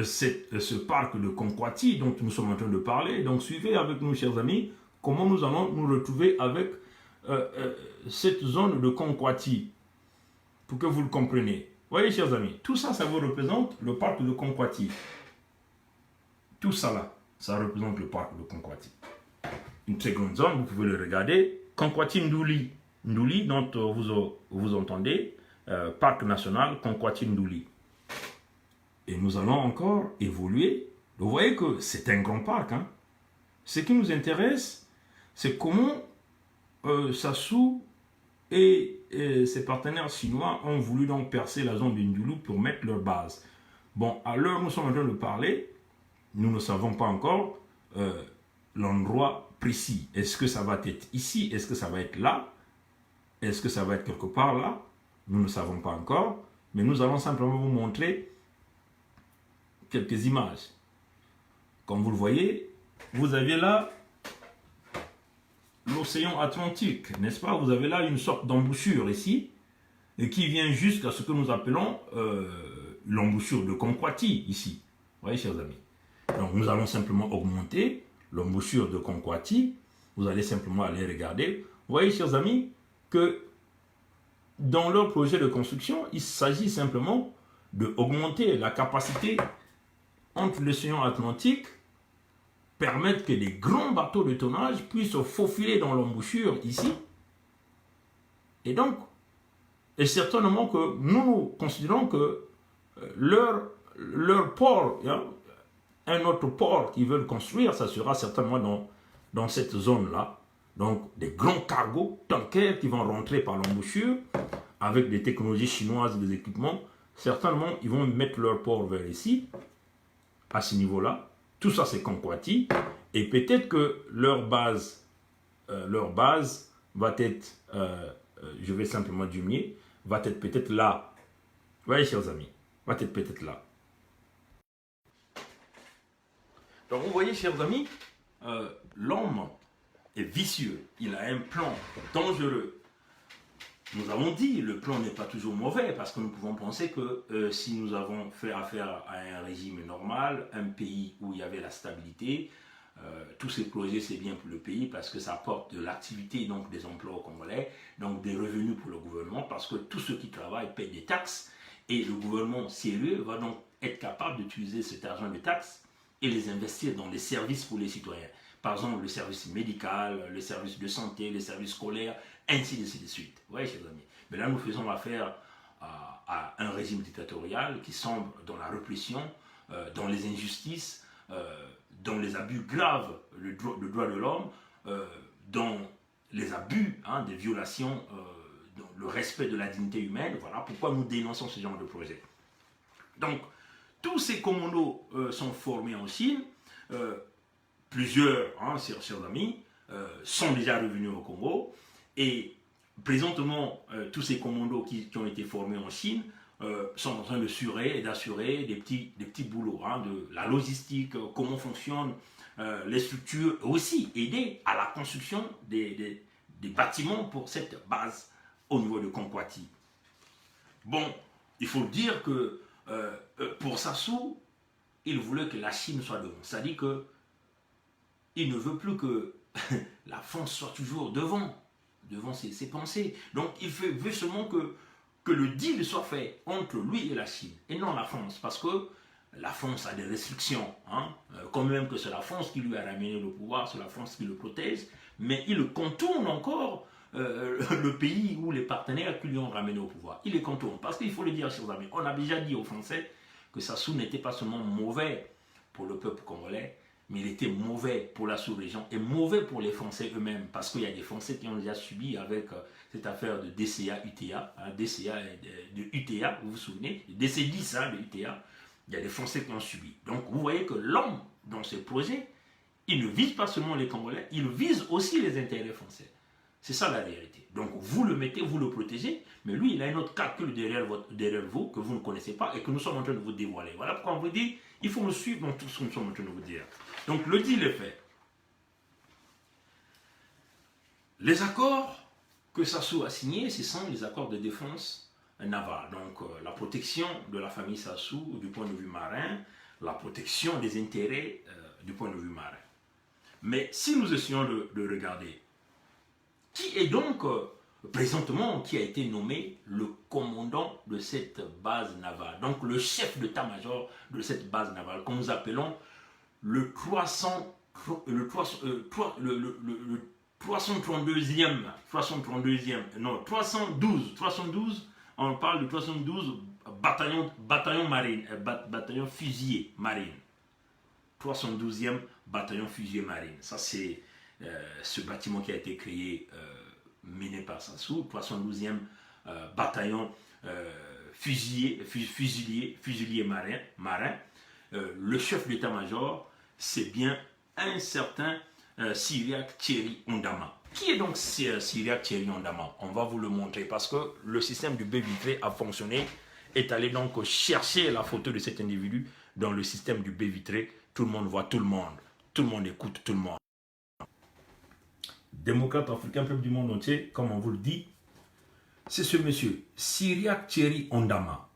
Speaker 1: ce parc de Konkwati dont nous sommes en train de parler. Donc suivez avec nous, chers amis, comment nous allons nous retrouver avec cette zone de Konkwati, pour que vous le compreniez. Voyez, chers amis, tout ça, ça vous représente le parc de Konkwati. Tout ça là, ça représente le parc de Konkwati. Une très grande zone, vous pouvez le regarder. Konkwati Ndouli. Ndouli, dont vous entendez, parc national Konkwati Ndouli. Et nous allons encore évoluer. Vous voyez que c'est un grand parc. Ce qui nous intéresse, c'est comment Sassou et ses partenaires chinois ont voulu donc percer la zone de Ndulu pour mettre leur base. Bon, à l'heure où nous sommes en train de parler, nous ne savons pas encore l'endroit précis. Est-ce que ça va être ici? Est-ce que ça va être là? Est-ce que ça va être quelque part là? Nous ne savons pas encore, mais nous allons simplement vous montrer quelques images. Comme vous le voyez, vous avez là l'océan Atlantique, n'est-ce pas? Vous avez là une sorte d'embouchure ici, et qui vient jusqu'à ce que nous appelons l'embouchure de Konkwati ici. Vous voyez, chers amis? Donc nous allons simplement augmenter l'embouchure de Konkwati. Vous allez simplement aller regarder. Vous voyez, chers amis, que dans leur projet de construction, il s'agit simplement d'augmenter la capacité entre l'océan Atlantique, permettre que des grands bateaux de tonnage puissent se faufiler dans l'embouchure ici. Et donc, et certainement que nous considérons que leur port, un autre port qu'ils veulent construire, ça sera certainement dans cette zone-là. Donc, des grands cargos, tankers qui vont rentrer par l'embouchure avec des technologies chinoises et des équipements. Certainement, ils vont mettre leur port vers ici, à ce niveau-là. Tout ça, c'est Konkwati. Et peut-être que leur base va être, je vais simplement diminuer, va être peut-être là. Vous voyez, chers amis, va être peut-être là. Donc, vous voyez, chers amis, l'homme est vicieux. Il a un plan dangereux. nous avons dit, le plan n'est pas toujours mauvais parce que nous pouvons penser que si nous avons fait affaire à un régime normal, un pays où il y avait la stabilité, tous ces projets c'est bien pour le pays parce que ça apporte de l'activité, donc des emplois au Congolais, donc des revenus pour le gouvernement parce que tous ceux qui travaillent payent des taxes et le gouvernement sérieux va donc être capable d'utiliser cet argent de taxes et les investir dans des services pour les citoyens. Par exemple, le service médical, le service de santé, les services scolaires, ainsi de suite. Vous voyez, chers amis. Mais là, nous faisons affaire à un régime dictatorial qui semble dans la répression, dans les injustices, dans les abus graves de droits de l'homme, dans les abus, des violations, dans le respect de la dignité humaine. Voilà pourquoi nous dénonçons ce genre de projet. Donc, tous ces commandos sont formés en Chine. Plusieurs, chers amis, sont déjà revenus au Congo. Et présentement, tous ces commandos qui ont été formés en Chine sont en train d'assurer des petits boulots, de la logistique, comment fonctionnent les structures, et aussi aider à la construction des bâtiments pour cette base au niveau de Konkwati. Bon, il faut dire que pour Sassou, il voulait que la Chine soit devant. C'est-à-dire qu'il ne veut plus que la France soit toujours devant ses pensées. Donc il veut seulement que le deal soit fait entre lui et la Chine, et non la France, parce que la France a des restrictions, quand même que c'est la France qui lui a ramené le pouvoir, c'est la France qui le protège, mais il contourne encore le pays ou les partenaires qui lui ont ramené au pouvoir. Il les contourne, parce qu'il faut le dire, chers amis, on a déjà dit aux Français que Sassou n'était pas seulement mauvais pour le peuple congolais, mais il était mauvais pour la sous-région et mauvais pour les Français eux-mêmes, parce qu'il y a des Français qui ont déjà subi avec cette affaire de DCA-UTA, DCA de UTA, vous vous souvenez, DC-10 de UTA, il y a des Français qui ont subi. Donc vous voyez que l'homme, dans ce projet, il ne vise pas seulement les Congolais, il vise aussi les intérêts français. C'est ça la réalité. Donc vous le mettez, vous le protégez, mais lui, il a un autre calcul derrière vous que vous ne connaissez pas et que nous sommes en train de vous dévoiler. Voilà pourquoi on vous dit, il faut nous suivre dans tout ce que nous sommes en train de vous dire. Donc le deal est fait. Les accords que Sassou a signés, ce sont les accords de défense navale. Donc la protection de la famille Sassou du point de vue marin, la protection des intérêts du point de vue marin. Mais si nous essayons de regarder, qui est donc présentement, qui a été nommé le commandant de cette base navale, donc le chef d'état-major de cette base navale, que nous appelons le 312, on parle du 312 bataillon marine, bataillon fusilier marine. 312e bataillon fusilier marine. Ça, c'est ce bâtiment qui a été créé, mené par Sassou, 312e bataillon fusilier marin. Le chef d'état-major, c'est bien un certain Cyriaque Thierry Ondama. Qui est donc Cyriaque Thierry Ondama? On va vous le montrer parce que le système du baie vitrée a fonctionné. Est allé donc chercher la photo de cet individu dans le système du baie vitré. Tout le monde voit tout le monde écoute tout le monde. Démocrate africain, peuple du monde entier, comme on vous le dit, c'est ce monsieur, Cyriaque Thierry Ondama.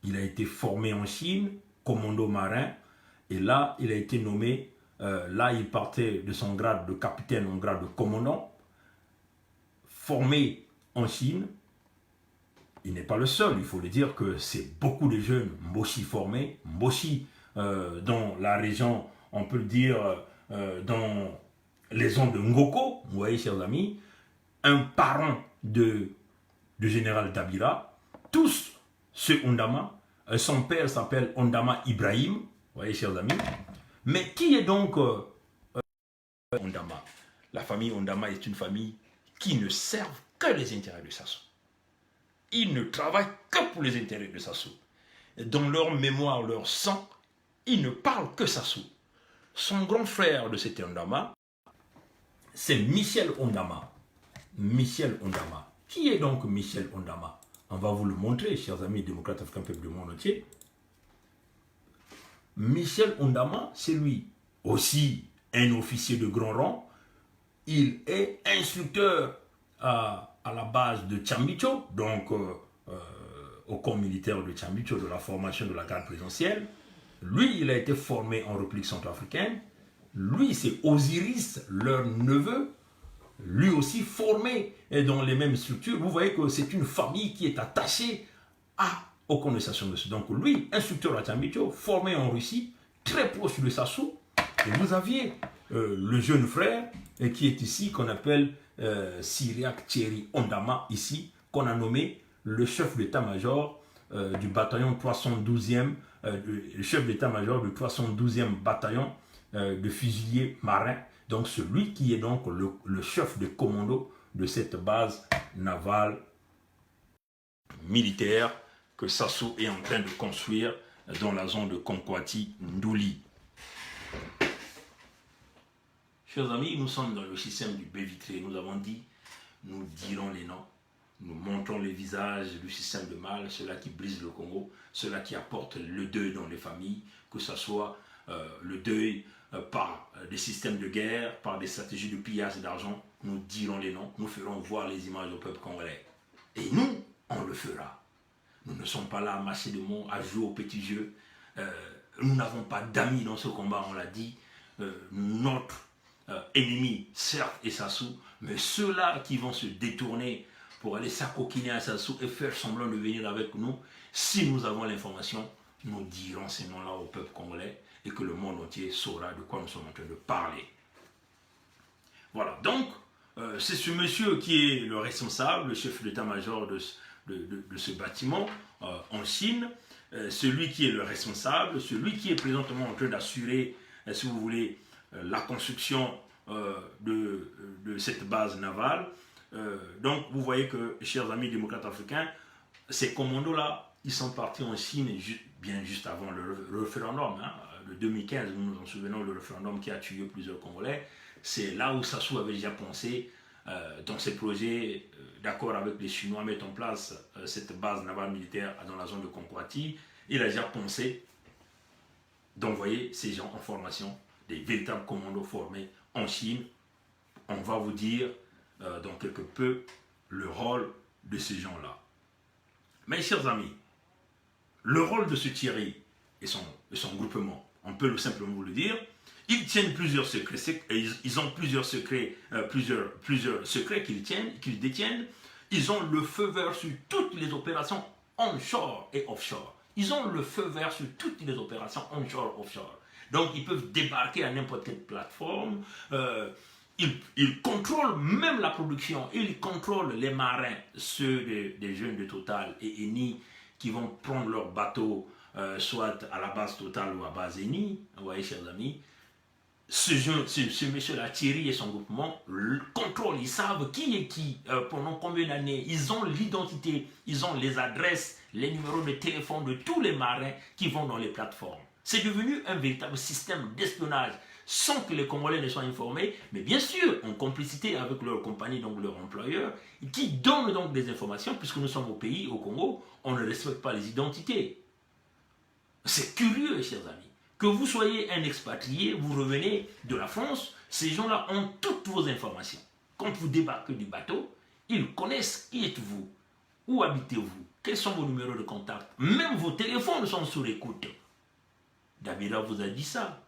Speaker 1: Il a été formé en Chine, commando marin, et là, il a été nommé, là, il partait de son grade de capitaine au grade de commandant, formé en Chine. Il n'est pas le seul, il faut le dire que c'est beaucoup de jeunes Mboshi formés, Mboshi dans la région, on peut le dire, dans les zones de Ngoko, vous voyez, chers amis, un parent de général Dabira, tous ce Ondama, son père s'appelle Ondama Ibrahim, vous voyez, chers amis, mais qui est donc Ondama? La famille Ondama est une famille qui ne serve que les intérêts de Sassou. Ils ne travaillent que pour les intérêts de Sassou. Dans leur mémoire, leur sang, ils ne parlent que Sassou. Son grand frère de cet Ondama, c'est Michel Ondama. Michel Ondama. Qui est donc Michel Ondama? On va vous le montrer, chers amis démocrates africains, peuple du monde entier. Michel Ondama, c'est lui aussi un officier de grand rang. Il est instructeur à
Speaker 2: à la base de Tchambicho, donc au camp militaire de Tchambicho, de la formation de la garde présidentielle. Lui, il a été formé en République centrafricaine. Lui, c'est Osiris, leur neveu, lui aussi formé dans les mêmes structures. Vous voyez que c'est une famille qui est attachée aux conversations de ce. Donc lui, instructeur à Tchambicho, formé en Russie, très proche de Sassou. Et vous aviez le jeune frère qui est ici, qu'on appelle Cyriaque Thierry Ondama, ici, qu'on a nommé le chef d'état-major du bataillon 312e, le chef d'état-major du 312e bataillon de fusiliers marins. Donc celui qui est donc le chef de commando de cette base navale militaire que Sassou est en train de construire dans la zone de Konkwati-Ndouli. Chers amis, nous sommes dans le système du baie vitré. Nous avons dit, nous dirons les noms, nous montrons les visages du système de mal, ceux-là qui brisent le Congo, ceux-là qui apportent le deuil dans les familles, que ce soit le deuil par des systèmes de guerre, par des stratégies de pillage d'argent. Nous dirons les noms, nous ferons voir les images au peuple congolais. Et nous, on le fera. Nous ne sommes pas là à mâcher des mots, à jouer au petit jeu. Nous n'avons pas d'amis dans ce combat, on l'a dit. Notre ennemi, certes, est Sassou, mais ceux-là qui vont se détourner pour aller s'acoquiner à Sassou et faire semblant de venir avec nous, si nous avons l'information, nous dirons ces noms-là au peuple congolais et que le monde entier saura de quoi nous sommes en train de parler. Voilà, donc, c'est ce monsieur qui est le responsable, le chef d'état-major de ce bâtiment en Chine, celui qui est le responsable, celui qui est présentement en train d'assurer, si vous voulez, la construction de cette base navale. Donc, vous voyez que, chers amis démocrates africains, ces commandos-là, ils sont partis en Chine bien juste avant le référendum. Le 2015, nous nous en souvenons, le référendum qui a tué plusieurs Congolais. C'est là où Sassou avait déjà pensé, dans ses projets, d'accord avec les Chinois, à mettre en place cette base navale militaire dans la zone de Konkwati. Il a déjà pensé d'envoyer ces gens en formation, des véritables commandos formés en Chine. On va vous dire dans quelque peu le rôle de ces gens-là. Mes chers amis, le rôle de ce Thierry et son groupement, on peut simplement vous le dire, ils tiennent plusieurs secrets, ils ont plusieurs secrets, plusieurs secrets qu'ils détiennent. Ils ont le feu vert sur toutes les opérations onshore et offshore. Ils ont le feu vert sur toutes les opérations onshore et offshore. Donc ils peuvent débarquer à n'importe quelle plateforme. Ils contrôlent même la production. Ils contrôlent les marins, ceux des jeunes de Total et Eni, qui vont prendre leur bateau soit à la base Total ou à base Eni. Vous voyez, chers amis, ce monsieur-là, Thierry et son groupement, le contrôlent. Ils savent qui est qui, pendant combien d'années. Ils ont l'identité, ils ont les adresses, les numéros de téléphone de tous les marins qui vont dans les plateformes. C'est devenu un véritable système d'espionnage sans que les Congolais ne soient informés, mais bien sûr en complicité avec leur compagnie, donc leur employeur, qui donnent donc des informations, puisque nous sommes au pays, au Congo, on ne respecte pas les identités. C'est curieux, chers amis. Que vous soyez un expatrié, vous revenez de la France, ces gens-là ont toutes vos informations. Quand vous débarquez du bateau, ils connaissent qui êtes-vous, où habitez-vous, quels sont vos numéros de contact. Même vos téléphones sont sous écoute. Dabila vous a dit ça,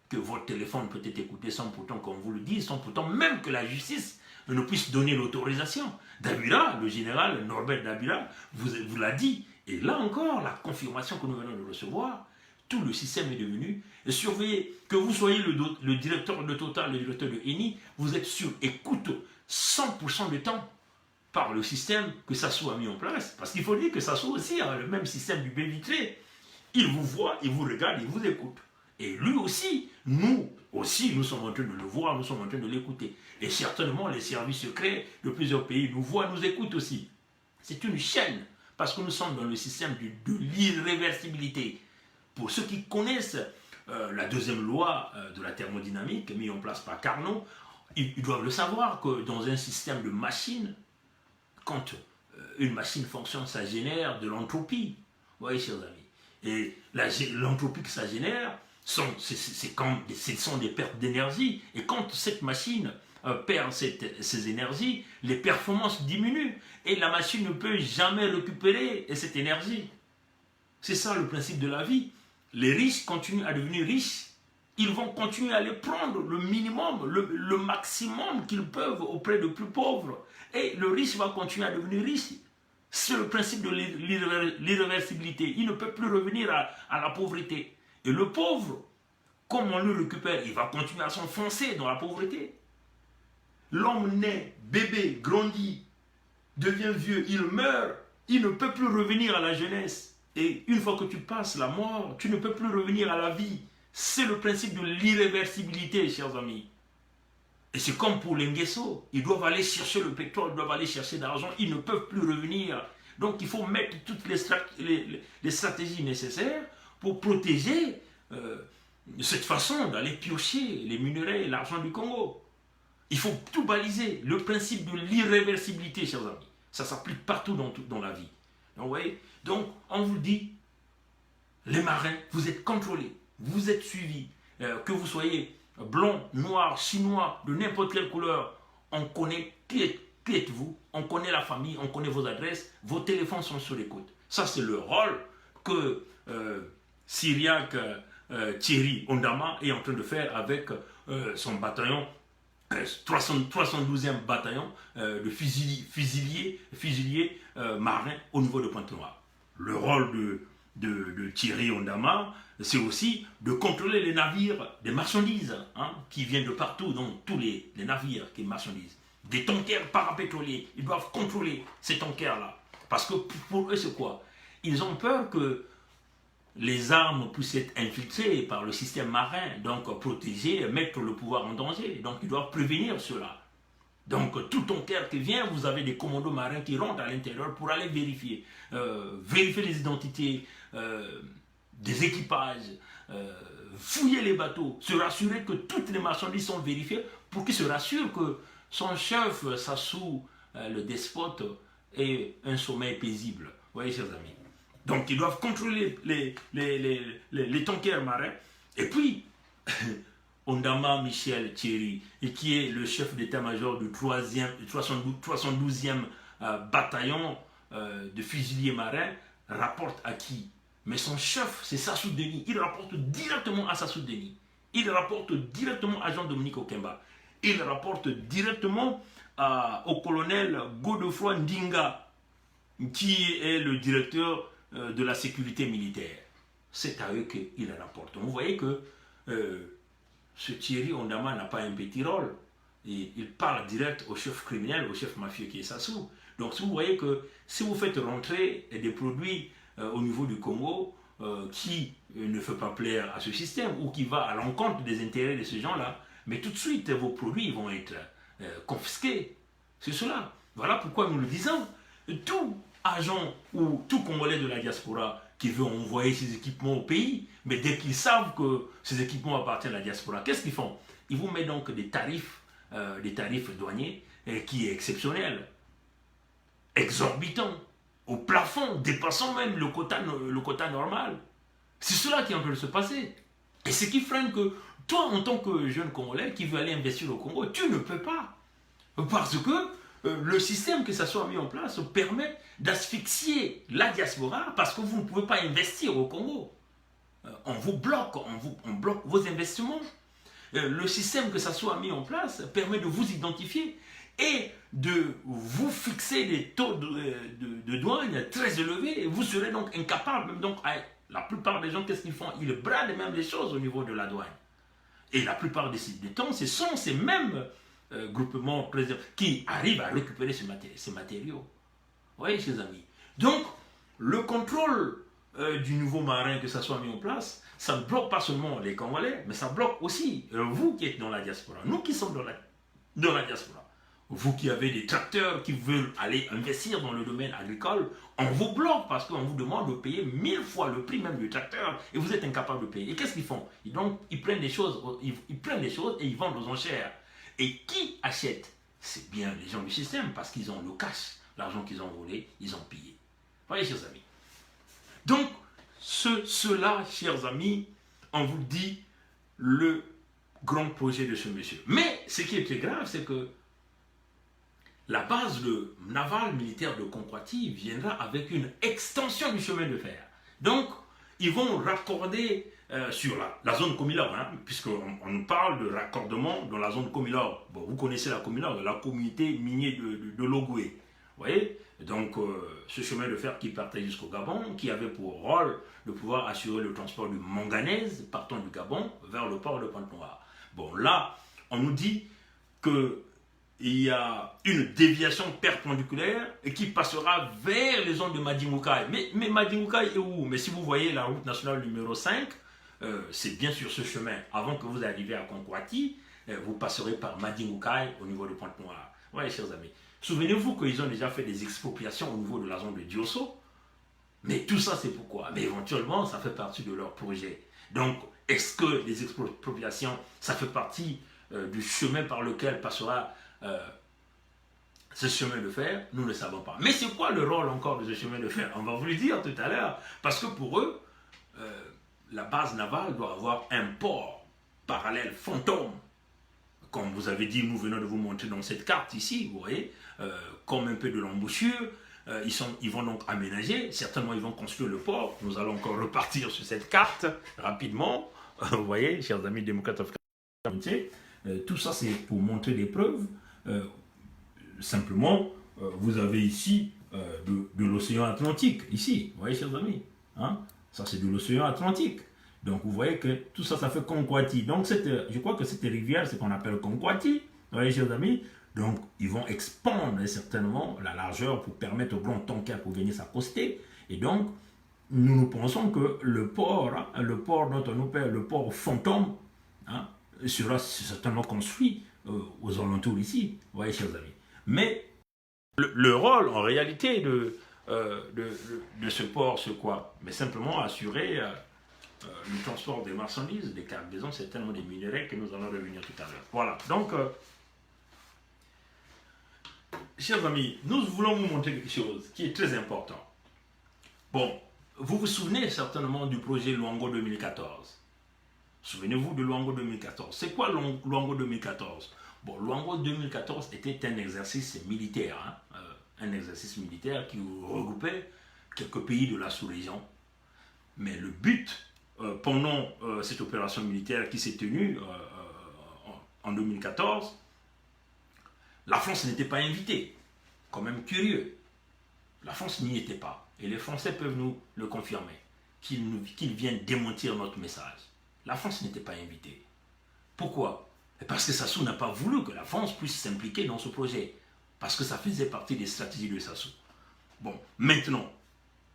Speaker 2: que votre téléphone peut être écouté sans pourtant qu'on vous le dise, sans pourtant même que la justice ne puisse donner l'autorisation. Dabila, le général Norbert Dabila, vous l'a dit. Et là encore, la confirmation que nous venons de recevoir, tout le système est devenu. Et surveillez, que vous soyez le directeur de Total, le directeur de Eni, vous êtes sur écoute 100% du temps par le système que Sassou a mis en place. Parce qu'il faut dire que Sassou aussi a le même système du baie vitré. Il vous voit, il vous regarde, il vous écoute. Et lui aussi, nous sommes en train de le voir, nous sommes en train de l'écouter. Et certainement, les services secrets de plusieurs pays nous voient, nous écoutent aussi. C'est une chaîne, parce que nous sommes dans le système de l'irréversibilité. Pour ceux qui connaissent la deuxième loi de la thermodynamique mise en place par Carnot, ils doivent le savoir que dans un système de machines, quand une machine fonctionne, ça génère de l'entropie. Vous voyez, chers amis. Et l'entropie que ça génère, ce sont des pertes d'énergie. Et quand cette machine
Speaker 1: perd ses énergies, les performances diminuent et la machine ne peut jamais récupérer cette énergie. C'est ça le principe de la vie. Les riches continuent à devenir riches. Ils vont continuer à aller prendre le minimum, le maximum qu'ils peuvent auprès de plus pauvres. Et le riche va continuer à devenir riche. C'est le principe de l'irréversibilité. Il ne peut plus revenir à la pauvreté. Et le pauvre, comme on le récupère, il va continuer à s'enfoncer dans la pauvreté. L'homme naît, bébé, grandit, devient vieux, il meurt, il ne peut plus revenir à la jeunesse. Et une fois que tu passes la mort, tu ne peux plus revenir à la vie. C'est le principe de l'irréversibilité, chers amis. Et c'est comme pour les Nguesso. Ils doivent aller chercher le pétrole, ils doivent aller chercher de l'argent, ils ne peuvent plus revenir. Donc il faut mettre toutes les stratégies nécessaires pour protéger cette façon d'aller piocher les minerais et l'argent du Congo. Il faut tout baliser. Le principe de l'irréversibilité, chers amis. Ça s'applique partout dans la vie. Donc, vous voyez? Donc, on vous dit, les marins, vous êtes contrôlés, vous êtes suivis. Que vous soyez blond, noir, chinois, de n'importe quelle couleur, on connaît qui êtes-vous, on connaît la famille, on connaît vos adresses, vos téléphones sont sur l'écoute. Ça, c'est le rôle que Cyriaque Thierry Ondama est en train de faire avec son bataillon 312e bataillon de fusiliers marins au niveau de Pointe-Noire. Le rôle de Thierry Ondama, c'est aussi de contrôler les navires des marchandises qui viennent de partout, donc tous les navires qui marchandisent. Des tankers parapétroliers, ils doivent contrôler ces tankers-là. Parce que pour eux, c'est quoi? Ils ont peur que les armes puissent être infiltrées par le système marin, donc protéger, mettre le pouvoir en danger. Donc ils doivent prévenir cela. Donc tout tanker qui vient, vous avez des commandos marins qui rentrent à l'intérieur pour aller vérifier. Vérifier les identités des équipages, fouiller les bateaux, se rassurer que toutes les marchandises sont vérifiées pour qu'il se rassure que son chef, Sassou, le despote, ait un sommeil paisible. Vous voyez, chers amis. Donc, ils doivent contrôler les tankers marins. Et puis, Ondama Michel Thierry, qui est le chef d'état-major du 312e bataillon de fusiliers marins, rapporte à qui? Mais son chef, c'est Sassou Denis. Il rapporte directement à Sassou Denis. Il rapporte directement à Jean-Dominique Okemba. Il rapporte directement au colonel Godefroy Ndinga, qui est le directeur de la sécurité militaire. C'est à eux qu'il rapporte. Vous voyez que ce Thierry Ondama n'a pas un petit rôle. Il parle direct au chef criminel, au chef mafieux qui est Sassou. Donc vous voyez que si vous faites rentrer des produits au niveau du Congo qui ne fait pas plaire à ce système ou qui va à l'encontre des intérêts de ces gens-là, mais tout de suite vos produits vont être confisqués. C'est cela. Voilà pourquoi nous le disons. Tout agent ou tout Congolais de la diaspora qui veut envoyer ses équipements au pays, mais dès qu'ils savent que ces équipements appartiennent à la diaspora, qu'est-ce qu'ils font? Ils vous mettent donc des tarifs douaniers qui est exceptionnel, exorbitant, au plafond, dépassant même le quota normal. C'est cela qui est en train de se passer. Et ce qui freine que toi, en tant que jeune Congolais qui veut aller investir au Congo, tu ne peux pas. Parce que le système que ça soit mis en place permet d'asphyxier la diaspora parce que vous ne pouvez pas investir au Congo. On vous bloque, on bloque vos investissements. Le système que ça soit mis en place permet de vous identifier et de vous fixer des taux de douane très élevés. Vous serez donc incapable. Donc, la plupart des gens, qu'est-ce qu'ils font? Ils bradent même les choses au niveau de la douane. Et la plupart des temps, ce sont ces mêmes groupements qui arrivent à récupérer ces matériaux. Vous voyez, chers amis. Donc, le contrôle du nouveau marin, que ça soit mis en place, ça ne bloque pas seulement les Congolais, mais ça bloque aussi vous qui êtes dans la diaspora, nous qui sommes dans la diaspora. Vous qui avez des tracteurs qui veulent aller investir dans le domaine agricole, on vous bloque parce qu'on vous demande de payer 1000 fois le prix même du tracteur et vous êtes incapable de payer. Et qu'est-ce qu'ils font? Ils prennent des choses, et ils vendent aux enchères. Et qui achète? C'est bien les gens du système parce qu'ils ont le cash, l'argent qu'ils ont volé, ils ont pillé. Voyez, chers amis. Donc, cela, chers amis, on vous dit, le grand projet de ce monsieur. Mais ce qui est plus grave, c'est que la base navale militaire de Konkwati viendra avec une extension du chemin de fer. Donc, ils vont raccorder sur la zone Comilor, hein, puisqu'on nous parle de raccordement dans la zone Comilor. Bon, vous connaissez la Comilor, la communauté minière de Logoué. Vous voyez? Donc, ce chemin de fer qui partait jusqu'au Gabon, qui avait pour rôle de pouvoir assurer le transport du manganèse partant du Gabon vers le port de Pointe-Noire. Bon, là, on nous dit que il y a une déviation perpendiculaire et qui passera vers les zones de Madimoukaï. Mais Madimoukaï est où? Mais si vous voyez la route nationale numéro 5, c'est bien sur ce chemin. Avant que vous arriviez à Konkwati, vous passerez par Madimoukaï au niveau de Pointe-Noire. Oui, chers amis. Souvenez-vous qu'ils ont déjà fait des expropriations au niveau de la zone de Diosso. Mais tout ça, c'est pourquoi? Mais éventuellement, ça fait partie de leur projet. Donc, est-ce que les expropriations, ça fait partie du chemin par lequel passera ce chemin de fer? Nous ne savons pas. Mais c'est quoi le rôle encore de ce chemin de fer? On va vous le dire tout à l'heure. Parce que pour eux, la base navale doit avoir un port parallèle fantôme. Comme vous avez dit, nous venons de vous montrer dans cette carte ici, vous voyez, comme un peu de l'embouchure. Ils vont donc aménager, certainement ils vont construire le port. Nous allons encore repartir sur cette carte rapidement. Vous voyez, chers amis démocrates, tout ça c'est pour montrer des preuves. Simplement, vous avez ici de l'océan Atlantique, ici, vous voyez, chers amis, hein? Ça c'est de l'océan Atlantique. Donc vous voyez que tout ça, ça fait Konkwati. Donc je crois que cette rivière, c'est qu'on appelle Konkwati, vous voyez, chers amis. Donc ils vont expandre certainement la largeur pour permettre au grand tankers pour venir s'accoster. Et donc, nous pensons que le port dont on nous parle, le port fantôme, hein, sera certainement construit aux alentours ici, vous voyez, chers amis. Mais le rôle en réalité de ce port, c'est quoi? Mais simplement assurer le transport des marchandises, des cargaisons, certainement des minerais que nous allons revenir tout à l'heure. Voilà, donc, chers amis, nous voulons vous montrer quelque chose qui est très important. Bon, vous vous souvenez certainement du projet Luango 2014. Souvenez-vous de Luango 2014. C'est quoi Luango 2014? Bon, Luango 2014 était un exercice militaire, hein, un exercice militaire qui regroupait quelques pays de la sous-région. Mais le but, pendant cette opération militaire qui s'est tenue en 2014, la France n'était pas invitée. Quand même curieux. La France n'y était pas. Et les Français peuvent nous le confirmer, qu'ils viennent démentir notre message. La France n'était pas invitée. Pourquoi? Parce que Sassou n'a pas voulu que la France puisse s'impliquer dans ce projet. Parce que ça faisait partie des stratégies de Sassou. Bon, maintenant,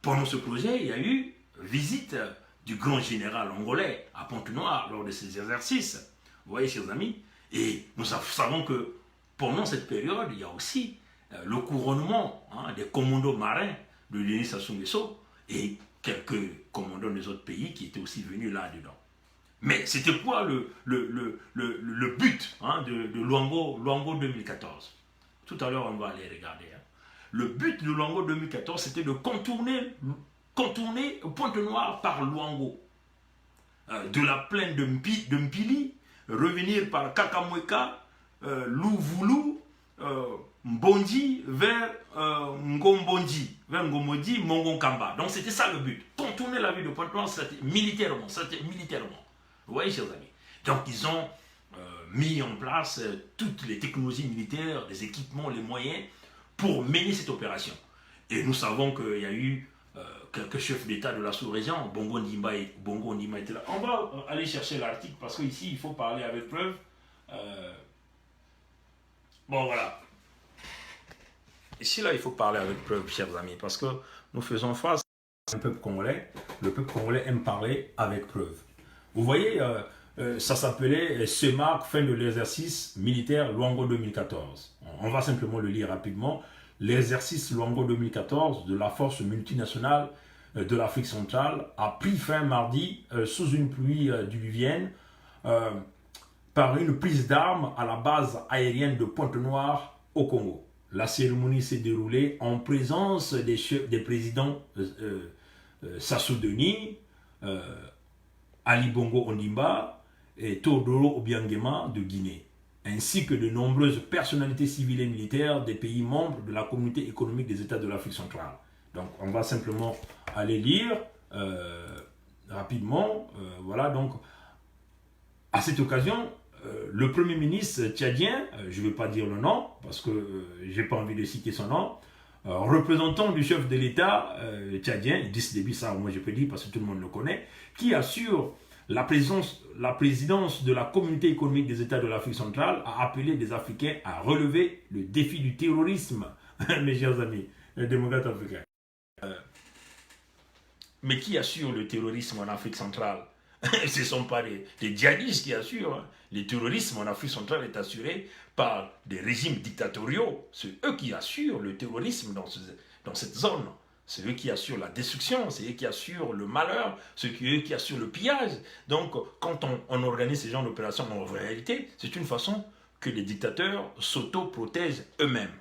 Speaker 1: pendant ce projet, il y a eu visite du grand général angolais à Pointe-Noire lors de ces exercices. Vous voyez, chers amis? Et nous savons que pendant cette période, il y a aussi le couronnement des commandos marins de Denis Sassou Nguesso et quelques commandants des autres pays qui étaient aussi venus là-dedans. Mais c'était quoi le but de Luango 2014? Tout à l'heure, on va aller regarder. Hein. Le but de Luango 2014, c'était de contourner Pointe-Noire par Luango. De la plaine de Mpili, revenir par Kakamweka, Louvoulou, Mbondi vers Ngombondi, vers Ngomodi, Mongonkamba. Donc c'était ça le but. Contourner la ville de Pointe-Noire militairement. Vous voyez, chers amis. Donc ils ont mis en place toutes les technologies militaires, les équipements, les moyens pour mener cette opération. Et nous savons qu'il y a eu quelques chefs d'État de la sous-région, Bongo Ndimba était là. On va aller chercher l'article parce qu'ici il faut parler avec preuve. Bon, voilà. Ici, là, il faut parler avec preuve, chers amis, parce que nous faisons face à un peuple congolais. Le peuple congolais aime parler avec preuve. Vous voyez, ça s'appelait CEMAC, fin de l'exercice militaire Luango 2014. On va simplement le lire rapidement. L'exercice Luango 2014 de la force multinationale de l'Afrique centrale a pris fin mardi sous une pluie diluvienne par une prise d'armes à la base aérienne de Pointe-Noire au Congo. La cérémonie s'est déroulée en présence des présidents Sassou Denis, Ali Bongo Ondimba
Speaker 3: et Teodoro Obiangema de Guinée, ainsi que de nombreuses personnalités civiles et militaires des pays membres de la communauté économique des États de l'Afrique centrale. Donc on va simplement aller lire rapidement. Voilà, donc à cette occasion, le Premier ministre tchadien, je ne vais pas dire le nom parce que je n'ai pas envie de citer son nom, représentant du chef de l'État tchadien, Idriss Déby, ça moi je peux dire parce que tout le monde le connaît, qui assure la présidence de la communauté économique des États de l'Afrique centrale, a appelé des Africains à relever le défi du terrorisme, mes chers amis, les démocrates africains.
Speaker 2: Mais qui assure le terrorisme en Afrique centrale? Ce ne sont pas des djihadistes qui assurent. Hein. Le terrorisme en Afrique centrale est assuré par des régimes dictatoriaux. C'est eux qui assurent le terrorisme dans cette zone. C'est eux qui assurent la destruction, c'est eux qui assurent le malheur, c'est eux qui assurent le pillage. Donc, quand on organise ce genre d'opération, en réalité, c'est une façon que les dictateurs s'auto-protègent eux-mêmes.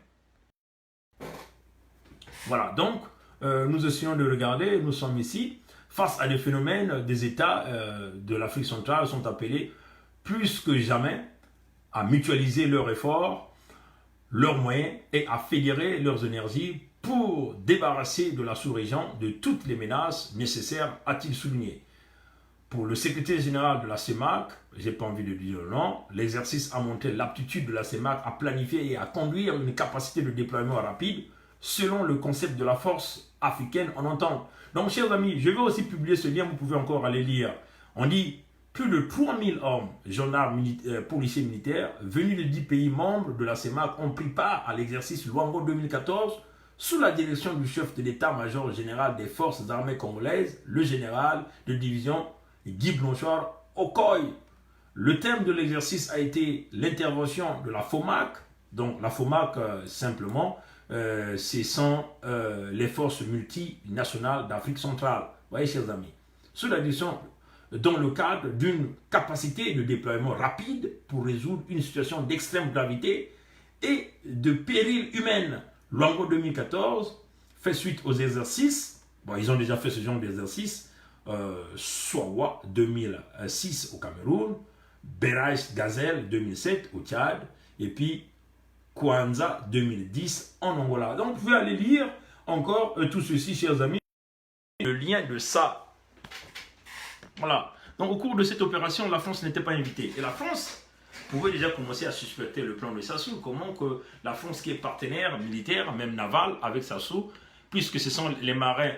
Speaker 3: Voilà, donc, nous essayons de regarder, nous sommes ici, face à des phénomènes, des États de l'Afrique centrale sont appelés plus que jamais à mutualiser leurs efforts, leurs moyens et à fédérer leurs énergies pour débarrasser de la sous-région de toutes les menaces nécessaires, a-t-il souligné. Pour le secrétaire général de la CEMAC, je n'ai pas envie de dire le nom, l'exercice a montré l'aptitude de la CEMAC à planifier et à conduire une capacité de déploiement rapide selon le concept de la force africaine en entente. Donc, chers amis, je vais aussi publier ce lien, vous pouvez encore aller lire. On dit plus de 3000 hommes, gendarmes, policiers militaires, venus de 10 pays membres de la CEMAC ont pris part à l'exercice Luango 2014 sous la direction du chef de l'état-major général des forces armées congolaises, le général de division Guy Blanchard Okoy. Le thème de l'exercice a été l'intervention de la FOMAC. Donc la FOMAC, simplement, ce sont les forces multinationales d'Afrique centrale. Vous voyez, chers amis, sous la direction, dans le cadre d'une capacité de déploiement rapide pour résoudre une situation d'extrême gravité et de péril humaine. Luango 2014 fait suite aux exercices. Bon, ils ont déjà fait ce genre d'exercice. Soawa 2006 au Cameroun, Berach Gazelle 2007 au Tchad, et puis Kwanza 2010 en Angola. Donc, vous pouvez aller lire encore tout ceci, chers amis.
Speaker 2: Le lien de ça.
Speaker 3: Voilà. Donc, au cours de cette opération, la France n'était pas invitée. Et la France pouvait déjà commencer à suspecter le plan de Sassou. Comment que la France, qui est partenaire militaire, même naval, avec Sassou, puisque ce sont les marins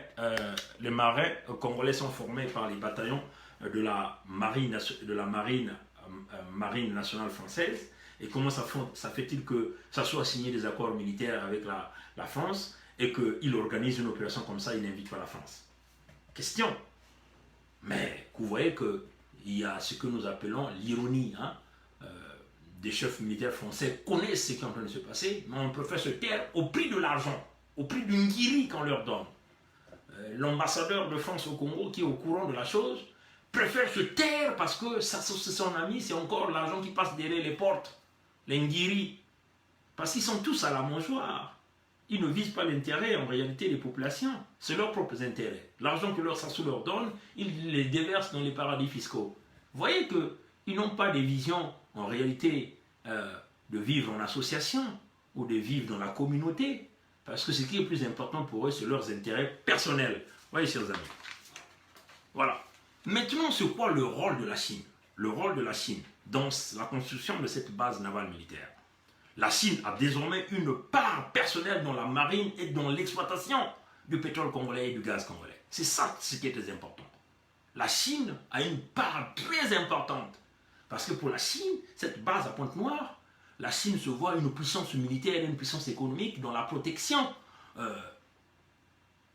Speaker 3: congolais sont formés par les bataillons de la marine nationale française. Et comment ça fait-il que Sassou a signé des accords militaires avec la France et qu'il organise une opération comme ça, il n'invite pas la France? Question. Mais vous voyez qu'il y a ce que nous appelons l'ironie. Hein? Des chefs militaires français connaissent ce qui est en train de se passer, mais on préfère se taire au prix de l'argent, au prix d'une guérie qu'on leur donne. L'ambassadeur de France au Congo, qui est au courant de la chose, préfère se taire parce que c'est son ami, c'est encore l'argent qui passe derrière les portes, les Ngiri. Parce qu'ils sont tous à la mangeoire. Ils ne visent pas l'intérêt en réalité des populations, c'est leurs propres intérêts. L'argent que leur Sassou leur donne, ils les déversent dans les paradis fiscaux. Vous voyez qu'ils n'ont pas des visions en réalité de vivre en association ou de vivre dans la communauté. Parce que ce qui est plus important pour eux, c'est leurs intérêts personnels. Vous voyez, chers amis. Voilà. Maintenant, c'est quoi le rôle de la Chine? Le rôle de la Chine dans la construction de cette base navale militaire. La Chine a désormais une part personnelle dans la marine et dans l'exploitation du pétrole congolais et du gaz congolais. C'est ça ce qui est très important. La Chine a une part très importante. Parce que pour la Chine, cette base à Pointe-Noire, la Chine se voit une puissance militaire et une puissance économique dans la protection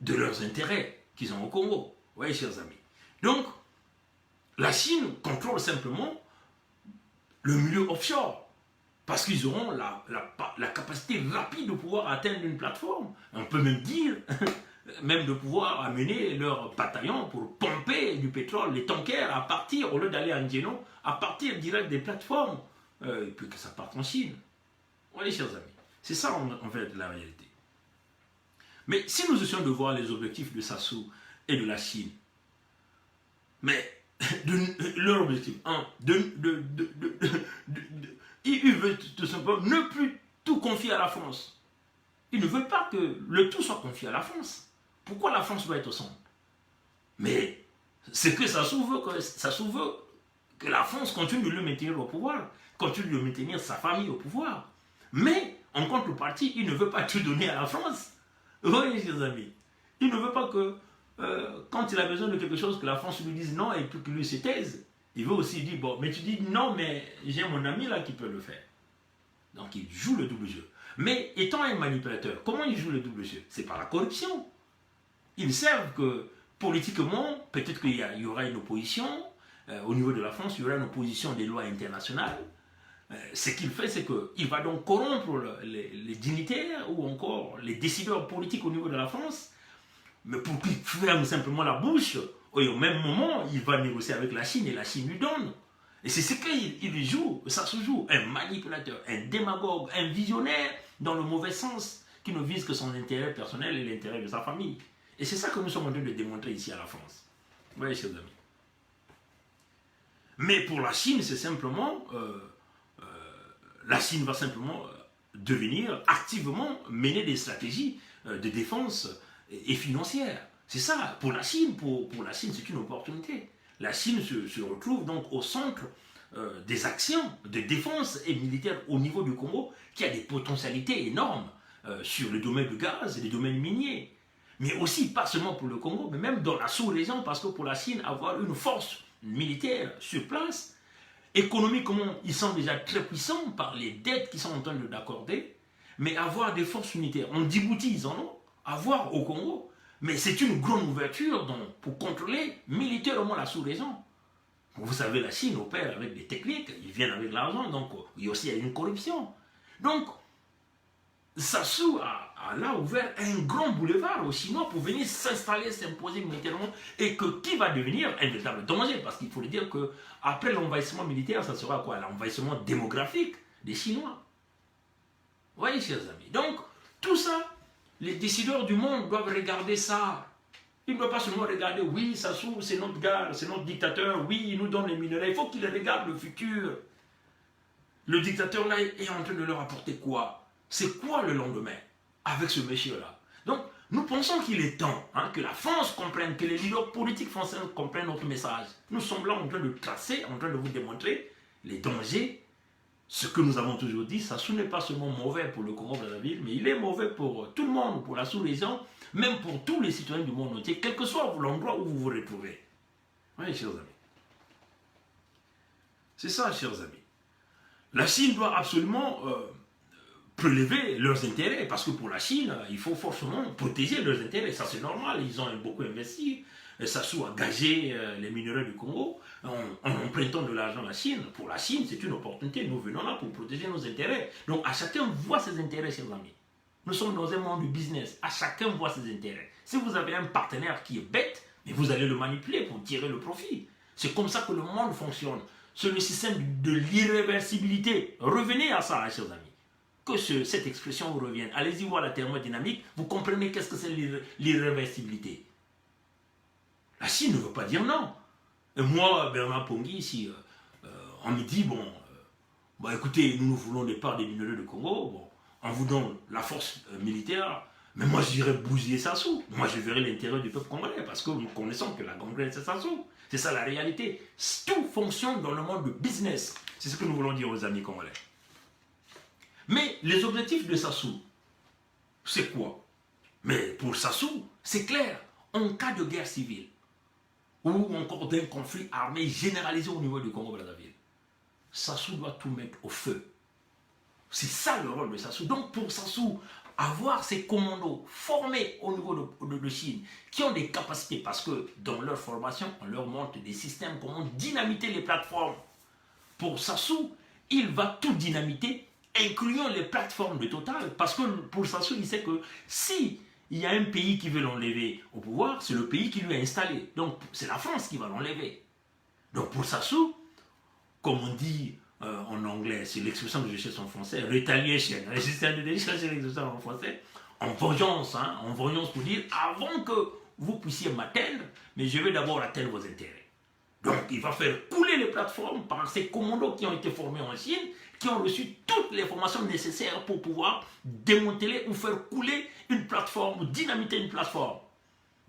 Speaker 3: de leurs intérêts qu'ils ont au Congo. Vous voyez, chers amis. Donc, la Chine contrôle simplement le milieu offshore. Parce qu'ils auront la capacité rapide de pouvoir atteindre une plateforme. On peut même dire, même de pouvoir amener leurs bataillons pour pomper du pétrole, les tankers, à partir, au lieu d'aller à N'Djeno, à partir direct des plateformes, et puis que ça parte en Chine. Vous voyez, chers amis, c'est ça en fait la réalité. Mais si nous essayons de voir les objectifs de Sassou et de la Chine, mais
Speaker 1: leur objectif, il veut tout simplement ne plus tout confier à la France. Il ne veut pas que le tout soit confié à la France. Pourquoi la France doit être au centre? Mais c'est que Sassou veut que la France continue de le maintenir au pouvoir, continue de maintenir sa famille au pouvoir. Mais, en contrepartie, il ne veut pas tout donner à la France. Vous voyez, chers amis, il ne veut pas que, quand il a besoin de quelque chose, que la France lui dise non et puis que lui se taise. Il veut aussi dire, bon, mais tu dis non, mais j'ai mon ami là qui peut le faire. Donc, il joue le double jeu. Mais, étant un manipulateur, comment il joue le double jeu? C'est par la corruption. Ils savent que, politiquement, peut-être qu'il y aura une opposition, au niveau de la France, il y aura une opposition des lois internationales. Ce qu'il fait, c'est qu'il va donc corrompre les dignitaires ou encore les décideurs politiques au niveau de la France, mais pour qu'ils ferment simplement la bouche, et au même moment, il va négocier avec la Chine et la Chine lui donne. Et c'est ce qu'il joue, ça se joue, un manipulateur, un démagogue, un visionnaire dans le mauvais sens, qui ne vise que son intérêt personnel et l'intérêt de sa famille. Et c'est ça que nous sommes en train de démontrer ici à la France. Vous voyez, chers amis. Mais pour la Chine, c'est simplement... la Chine va simplement devenir, activement, mener des stratégies de défense et financières. C'est ça, pour la Chine, pour la Chine, c'est une opportunité. La Chine se retrouve donc au centre des actions de défense et militaire au niveau du Congo, qui a des potentialités énormes sur le domaine du gaz et les domaines miniers. Mais aussi, pas seulement pour le Congo, mais même dans la sous-région, parce que pour la Chine, avoir une force militaire sur place, économiquement, ils sont déjà très puissants par les dettes qu'ils sont en train d'accorder, mais avoir des forces unitaires, on Djibouti, ils en ont, avoir au Congo, mais c'est une grande ouverture donc, pour contrôler militairement la sous-région. Vous savez, la Chine opère avec des techniques, ils viennent avec l'argent, donc il y a aussi une corruption. Donc, Sassou a là ouvert un grand boulevard aux Chinois pour venir s'installer, s'imposer militairement, et qui va devenir un véritable danger, parce qu'il faut le dire qu'après l'envahissement militaire, ça sera quoi? L'envahissement démographique des Chinois. Vous voyez, chers amis. Donc, tout ça, les décideurs du monde doivent regarder ça. Ils ne doivent pas seulement regarder, oui, Sassou, c'est notre gars, c'est notre dictateur, oui, il nous donne les minerais. Il faut qu'ils regardent le futur. Le dictateur là est en train de leur apporter quoi? C'est quoi le lendemain avec ce monsieur-là? Donc, nous pensons qu'il est temps que la France comprenne, que les leaders politiques français comprennent notre message. Nous sommes là en train de tracer, en train de vous démontrer les dangers. Ce que nous avons toujours dit, Sassou n'est pas seulement mauvais pour le Congo-Brazzaville, mais il est mauvais pour tout le monde, pour la sous-région, même pour tous les citoyens du monde entier, quel que soit l'endroit où vous vous retrouvez. Oui, chers amis. C'est ça, chers amis. La Chine doit absolument... prélever leurs intérêts, parce que pour la Chine, il faut forcément protéger leurs intérêts, ça c'est normal, ils ont beaucoup investi, Sassou a gagé les minerais du Congo, en empruntant de l'argent à la Chine. Pour la Chine, c'est une opportunité, nous venons là pour protéger nos intérêts. Donc à chacun voit ses intérêts, chers amis. Nous sommes dans un monde du business, à chacun voit ses intérêts. Si vous avez un partenaire qui est bête, mais vous allez le manipuler pour tirer le profit. C'est comme ça que le monde fonctionne. C'est le système de l'irréversibilité. Revenez à ça, chers amis. Que cette expression vous revienne. Allez-y voir la thermodynamique, vous comprenez qu'est-ce que c'est l'irréversibilité. La Chine ne veut pas dire non. Et moi, Bernard Pongui, ici, on me dit, bon, écoutez, nous voulons des parts des minerais de Congo, bon, on vous donne la force militaire, mais moi je dirais bousiller Sassou. Moi je verrai l'intérêt du peuple congolais, parce que nous connaissons que la gangrène c'est Sassou. C'est ça la réalité. Tout fonctionne dans le monde du business. C'est ce que nous voulons dire aux amis congolais. Mais les objectifs de Sassou, c'est quoi? Mais pour Sassou, c'est clair. En cas de guerre civile, ou encore d'un conflit armé généralisé au niveau du Congo-Brazzaville, Sassou doit tout mettre au feu. C'est ça le rôle de Sassou. Donc pour Sassou, avoir ces commandos formés au niveau de Chine, qui ont des capacités, parce que dans leur formation, on leur montre des systèmes, comment dynamiter les plateformes. Pour Sassou, il va tout dynamiter, incluant les plateformes de Total, parce que pour Sassou, il sait que si il y a un pays qui veut l'enlever au pouvoir, c'est le pays qui lui a installé. Donc c'est la France qui va l'enlever. Donc pour Sassou, comme on dit en anglais, c'est l'expression que je cherche en français, retaliation. J'essaie de chercher l'expression en français, en vengeance pour dire, avant que vous puissiez m'atteindre, mais je vais d'abord atteindre vos intérêts. Donc, il va faire couler les plateformes par ces commandos qui ont été formés en Chine, qui ont reçu toutes les formations nécessaires pour pouvoir démanteler ou faire couler une plateforme ou dynamiter une plateforme.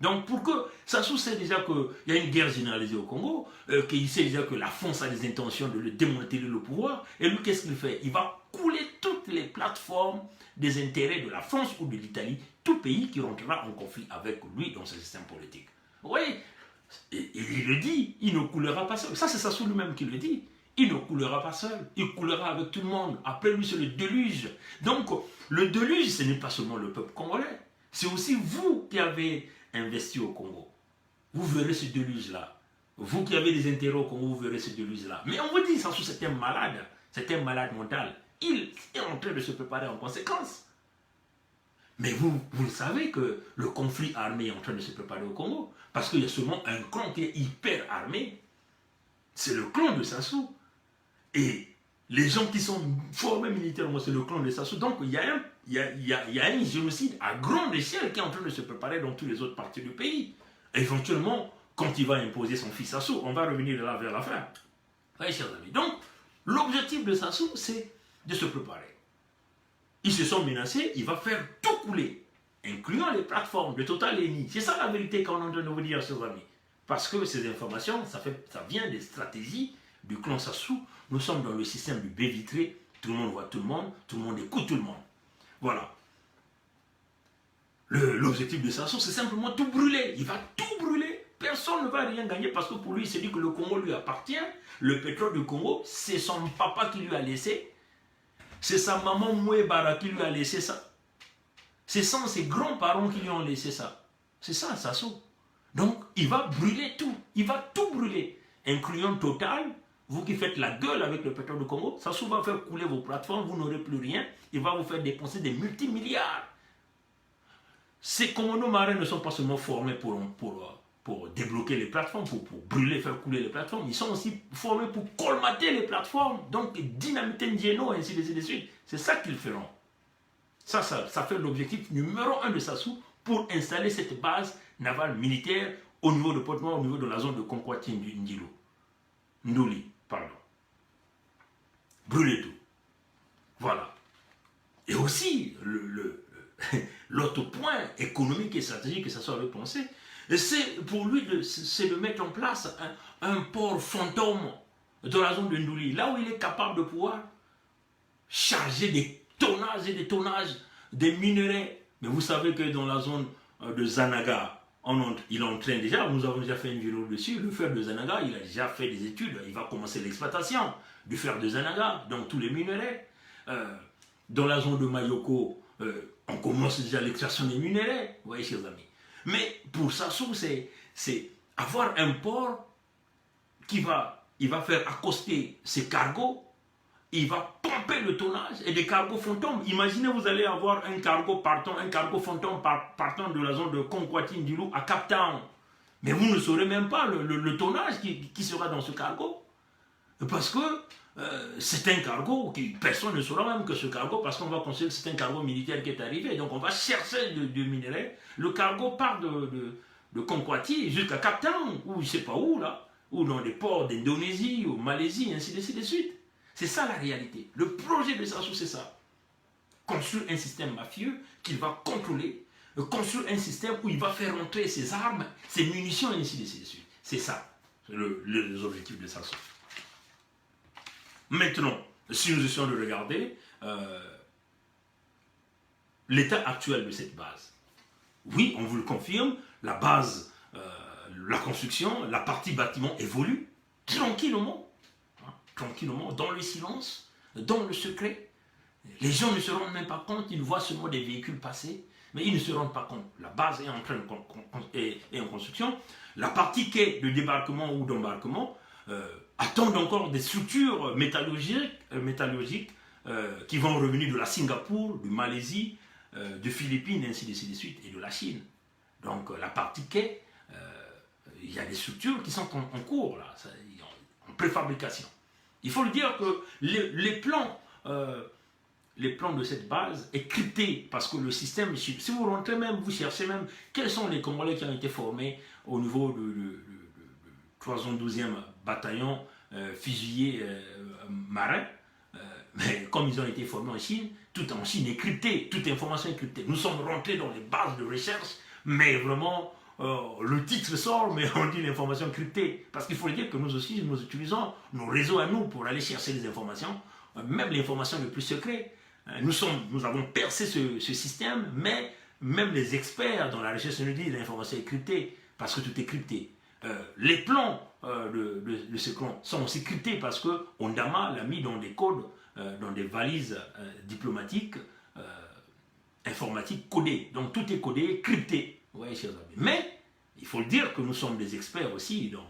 Speaker 1: Donc, pour que Sassou sait déjà qu'il y a une guerre généralisée au Congo, qu'il sait déjà que la France a des intentions de le démanteler le pouvoir, et lui, qu'est-ce qu'il fait? Il va couler toutes les plateformes des intérêts de la France ou de l'Italie, tout pays qui rentrera en conflit avec lui dans ce système politique. Vous voyez? Et il le dit, il ne coulera pas seul. Ça, c'est Sassou lui-même qui le dit. Il ne coulera pas seul, il coulera avec tout le monde. Après lui, c'est le déluge. Donc, le déluge, ce n'est pas seulement le peuple congolais. C'est aussi vous qui avez investi au Congo. Vous verrez ce déluge-là. Vous qui avez des intérêts au Congo, vous verrez ce déluge-là. Mais on vous dit, Sassou, c'est un malade mental. Il est en train de se préparer en conséquence. Mais vous le savez que le conflit armé est en train de se préparer au Congo. Parce qu'il y a seulement un clan qui est hyper armé. C'est le clan de Sassou. Et les gens qui sont formés militairement, c'est le clan de Sassou. Donc il y a un génocide à grande échelle qui est en train de se préparer dans tous les autres parties du pays. Éventuellement, quand il va imposer son fils Sassou, on va revenir de là vers la fin. Vous voyez, chers amis. Donc, l'objectif de Sassou, c'est de se préparer. Ils se sont menacés, il va faire tout couler, incluant les plateformes de Total et Eni. C'est ça la vérité qu'on est en train de vous dire, chers amis. Parce que ces informations, ça vient des stratégies du clan Sassou. Nous sommes dans le système du baie vitré, tout le monde voit tout le monde écoute tout le monde. Voilà. L'objectif de Sassou, c'est simplement tout brûler. Il va tout brûler. Personne ne va rien gagner parce que pour lui, il s'est dit que le Congo lui appartient. Le pétrole du Congo, c'est son papa qui lui a laissé. C'est sa maman Mouébara qui lui a laissé ça. C'est ses grands-parents qui lui ont laissé ça. C'est ça, Sassou. Donc, il va brûler tout. Il va tout brûler. Incluant Total, vous qui faites la gueule avec le pétrole du Congo, Sassou va faire couler vos plateformes, vous n'aurez plus rien. Il va vous faire dépenser des multimilliards. Ces commandos marins ne sont pas seulement formés pour débloquer les plateformes, pour brûler, faire couler les plateformes. Ils sont aussi formés pour colmater les plateformes, donc dynamiter Ndieno, et ainsi de suite. C'est ça qu'ils feront. Ça fait l'objectif numéro 1 de Sassou pour installer cette base navale militaire au niveau de Pointe-Noire, au niveau de la zone de Conquatin du Ndouli, pardon. Brûler tout. Voilà. Et aussi, l'autre point économique et stratégique que Sassou avait pensé, c'est pour lui c'est de mettre en place un port fantôme dans la zone de Ndouli, là où il est capable de pouvoir charger des tonnages et des tonnages de minerais. Mais vous savez que dans la zone de Zanaga, il est en train déjà, nous avons déjà fait une vidéo dessus, le fer de Zanaga, il a déjà fait des études, il va commencer l'exploitation du fer de Zanaga, donc tous les minerais. Dans la zone de Mayoko, on commence déjà l'extraction des minerais, vous voyez, chers amis. Mais pour Sassou, c'est avoir un port il va faire accoster ses cargos, il va pomper le tonnage et des cargos fantômes. Imaginez, vous allez avoir un cargo fantôme partant de la zone de Conquatin du Loup à Cap Town. Mais vous ne saurez même pas le tonnage qui sera dans ce cargo. Parce que c'est un cargo, personne ne saura même que ce cargo, parce qu'on va considérer que c'est un cargo militaire qui est arrivé. Donc on va chercher du minerai. Le cargo part de Conquatin jusqu'à Cap Town, ou je ne sais pas où là, ou dans des ports d'Indonésie, ou Malaisie, ainsi de suite. C'est ça la réalité. Le projet de Sassou, c'est ça. Construire un système mafieux qu'il va contrôler, construire un système où il va faire entrer ses armes, ses munitions, et ainsi de suite. C'est ça, les objectifs de Sassou. Maintenant, si nous essayons de regarder l'état actuel de cette base, oui, on vous le confirme, la base, la construction, la partie bâtiment évolue tranquillement, dans le silence, dans le secret. Les gens ne se rendent même pas compte, ils voient seulement des véhicules passer, mais ils ne se rendent pas compte. La base est en construction. La partie quai de débarquement ou d'embarquement attendent encore des structures métallurgiques qui vont revenir de la Singapour, de Malaisie, de Philippines, ainsi de suite, et de la Chine. Donc la partie quai, il y a des structures qui sont en cours, là, en préfabrication. Il faut le dire que les plans de cette base est crypté parce que le système, si vous rentrez même, vous cherchez même quels sont les Congolais qui ont été formés au niveau
Speaker 2: 312e bataillon fusilier marin. Mais comme ils ont été formés en Chine, tout en Chine est crypté, toute information est cryptée. Nous sommes rentrés dans les bases de recherche, mais vraiment, le titre sort, mais on dit l'information cryptée. Parce qu'il faut dire que nous aussi, nous utilisons nos réseaux à nous pour aller chercher les informations, même les informations les plus secrètes. Nous avons percé ce système, mais même les experts dans la recherche nous disent que l'information est cryptée, parce que tout est crypté. Les plans de ce clan sont aussi cryptés parce que Ondama l'a mis dans des codes, dans des valises diplomatiques, informatiques codées. Donc tout est codé, crypté. Vous voyez, chers amis. Mais il faut le dire que nous sommes des experts aussi dans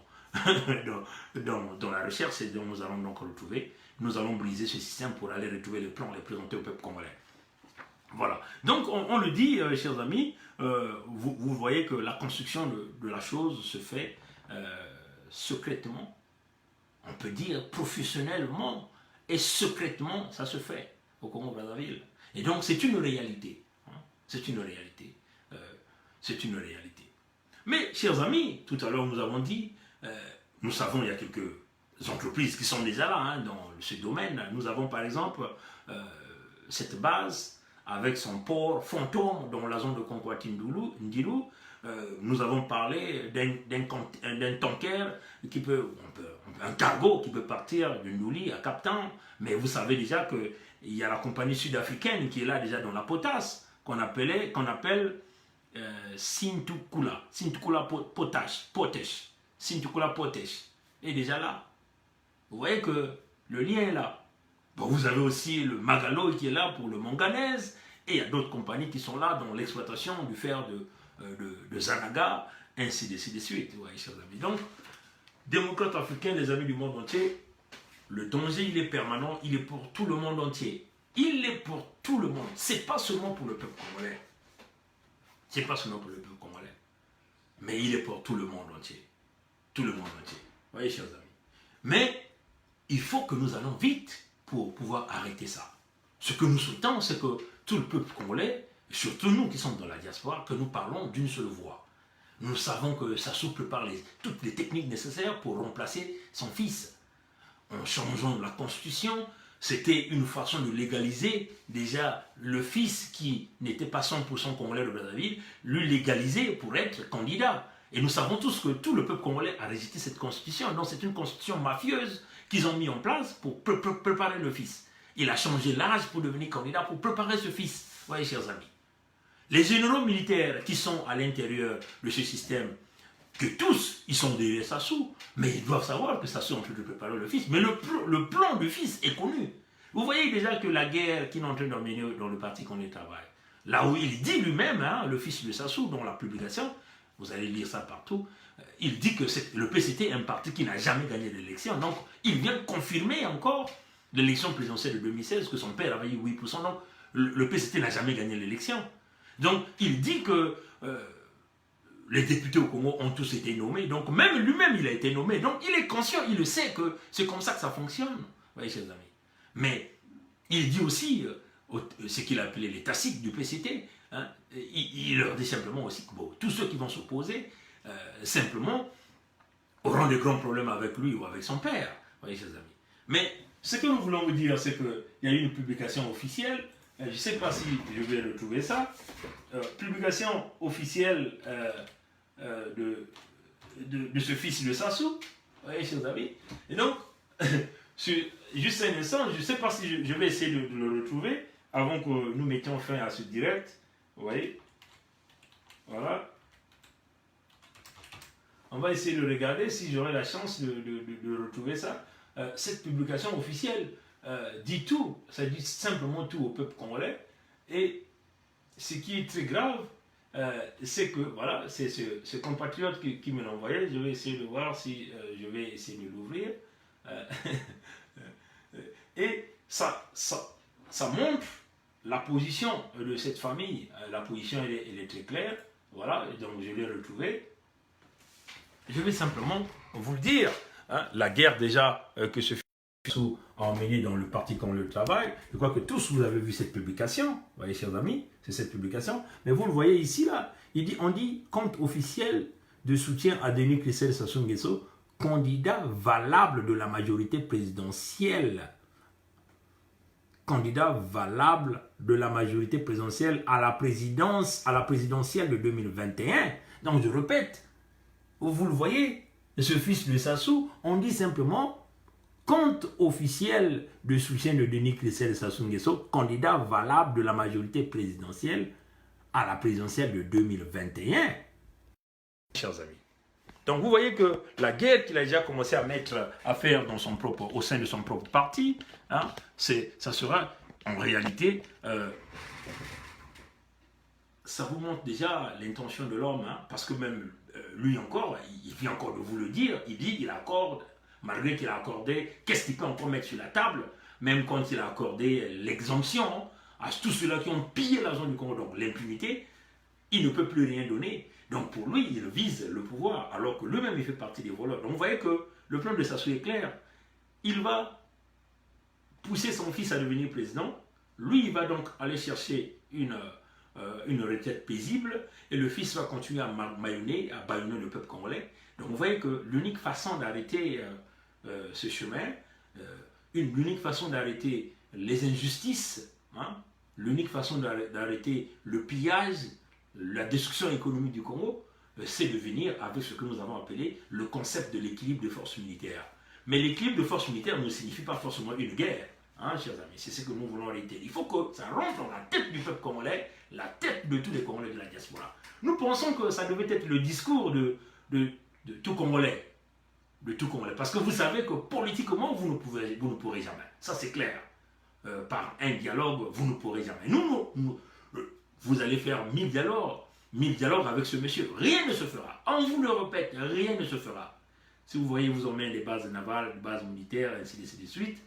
Speaker 2: la recherche et dont nous allons donc retrouver. Nous allons briser ce système pour aller retrouver les plans, les présenter au peuple congolais. Voilà. Donc on le dit, chers amis, vous voyez que la construction de la chose se fait secrètement, on peut dire professionnellement et secrètement, ça se fait au Congo-Brazzaville. Et donc c'est une réalité. Hein, c'est une réalité. C'est une réalité. Mais, chers amis, tout à l'heure nous avons dit, nous savons il y a quelques entreprises qui sont déjà là hein, dans ce domaine. Nous avons par exemple cette base avec son port fantôme dans la zone de Conquati-Ndilou. Nous avons parlé d'un tanker qui peut, un cargo qui peut partir de Ndouli à Cap-Town, mais vous savez déjà qu'il y a la compagnie sud-africaine qui est là déjà dans la potasse, qu'on appelle Sintukula Potash, Sintukula Potash, est déjà là. Vous voyez que le lien est là. Bon, vous avez aussi le Magalo qui est là pour le manganèse, et il y a d'autres compagnies qui sont là dans l'exploitation du fer de Zanaga, ainsi de suite. Vous voyez, chers amis. Donc, démocrates africains, les amis du monde entier, le danger, il est permanent, il est pour tout le monde entier. Il est pour tout le monde. Ce n'est pas seulement pour le peuple congolais. Ce n'est pas seulement pour le peuple congolais. Mais il est pour tout le monde entier. Tout le monde entier. Vous voyez, chers amis. Mais, il faut que nous allons vite pour pouvoir arrêter ça. Ce que nous souhaitons, c'est que tout le peuple congolais, et surtout nous qui sommes dans la diaspora, que nous parlons d'une seule voix. Nous savons que Sassou prépare toutes les techniques nécessaires pour remplacer son fils. En changeant la constitution, c'était une façon de légaliser déjà le fils qui n'était pas 100% congolais de Brazzaville, lui légaliser pour être candidat. Et nous savons tous que tout le peuple congolais a rejeté cette constitution. Donc c'est une constitution mafieuse qu'ils ont mis en place pour préparer le fils. Il a changé l'âge pour devenir candidat, pour préparer ce fils. Vous voyez, chers amis. Les généraux militaires qui sont à l'intérieur de ce système, que tous, ils sont des Sassou, mais ils doivent savoir que Sassou est en train de préparer le fils. Mais le plan du fils est connu. Vous voyez déjà que la guerre qu'il est en train d'emmener dans le parti qu'on y travaille, là où il dit lui-même, hein, le fils de Sassou, dans la publication, vous allez lire ça partout, il dit que le PCT est un parti qui n'a jamais gagné d'élection. Donc, il vient confirmer encore l'élection présidentielle de 2016, que son père avait eu 8%. Donc, le PCT n'a jamais gagné l'élection. Donc, il dit que les députés au Congo ont tous été nommés. Donc, même lui-même, il a été nommé. Donc, il est conscient, il le sait que c'est comme ça que ça fonctionne. Vous voyez, chers amis. Mais, il dit aussi, ce qu'il a appelé les tacites du PCT, hein, il leur dit simplement aussi que bon, tous ceux qui vont s'opposer, simplement, auront de grands problèmes avec lui ou avec son père. Vous voyez, chers amis. Mais, ce que nous voulons vous dire, c'est qu'il y a eu une publication officielle. Je ne sais pas si je vais retrouver ça. Publication officielle de ce fils de Sassou. Vous voyez, chers amis. Et donc, juste un instant, je ne sais pas si je vais essayer de le retrouver avant que nous mettions fin à ce direct. Vous voyez. Voilà. On va essayer de regarder si j'aurai la chance de retrouver ça. Cette publication officielle dit tout, ça dit simplement tout au peuple congolais. Et ce qui est très grave, c'est que, voilà, c'est ce compatriote qui me l'a envoyé. Je vais essayer de voir si je vais essayer de l'ouvrir. Et ça montre la position de cette famille. La position, elle est très claire. Voilà, et donc je l'ai retrouvé. Je vais simplement vous le dire. Hein, la guerre déjà que ce fils a emmené dans le parti qu'on le travaille. Je crois que tous vous avez vu cette publication. Vous voyez, chers amis, c'est cette publication. Mais vous le voyez ici, là. On dit compte officiel de soutien à Denis Christel Sassou Nguesso,
Speaker 3: candidat valable de la majorité présidentielle. Candidat valable de la majorité présidentielle à la présidentielle de 2021. Donc je répète, vous le voyez, ce fils de Sassou, on dit simplement compte officiel de soutien de Denis Christelle Sassou Nguesso, candidat valable de la majorité présidentielle à la présidentielle de 2021.
Speaker 2: Chers amis. Donc vous voyez que la guerre qu'il a déjà commencé à faire au sein de son propre parti, hein, ça sera en réalité, ça vous montre déjà l'intention de l'homme, hein, parce que même lui encore, il vient encore de vous le dire, il dit qu'il accorde, malgré qu'il a accordé, qu'est-ce qu'il peut encore mettre sur la table, même quand il a accordé l'exemption à tous ceux-là qui ont pillé la zone du Congo, donc l'impunité, il ne peut plus rien donner. Donc pour lui, il vise le pouvoir, alors que lui-même, il fait partie des voleurs. Donc vous voyez que le plan de Sassou est clair. Il va pousser son fils à devenir président. Lui, il va donc aller chercher une retraite paisible, et le fils va continuer à bâillonner le peuple congolais. Donc vous voyez que l'unique façon d'arrêter ce chemin, l'unique façon d'arrêter les injustices, hein, l'unique façon d'arrêter le pillage, la destruction économique du Congo, c'est de venir avec ce que nous avons appelé le concept de l'équilibre de forces militaires. Mais l'équilibre de forces militaires ne signifie pas forcément une guerre, hein, chers amis. C'est ce que nous voulons arrêter. Il faut que ça rentre dans la tête du peuple congolais, la tête de tous les Congolais de la diaspora. Nous pensons que ça devait être le discours de tout Congolais. De tout Congolais. Parce que vous savez que politiquement, vous ne pourrez jamais. Ça, c'est clair. Par un dialogue, vous ne pourrez jamais. Vous allez faire 1000 dialogues avec ce monsieur. Rien ne se fera. On vous le répète, rien ne se fera. Si vous voyez, vous emmènez des bases navales, des bases militaires, ainsi de suite.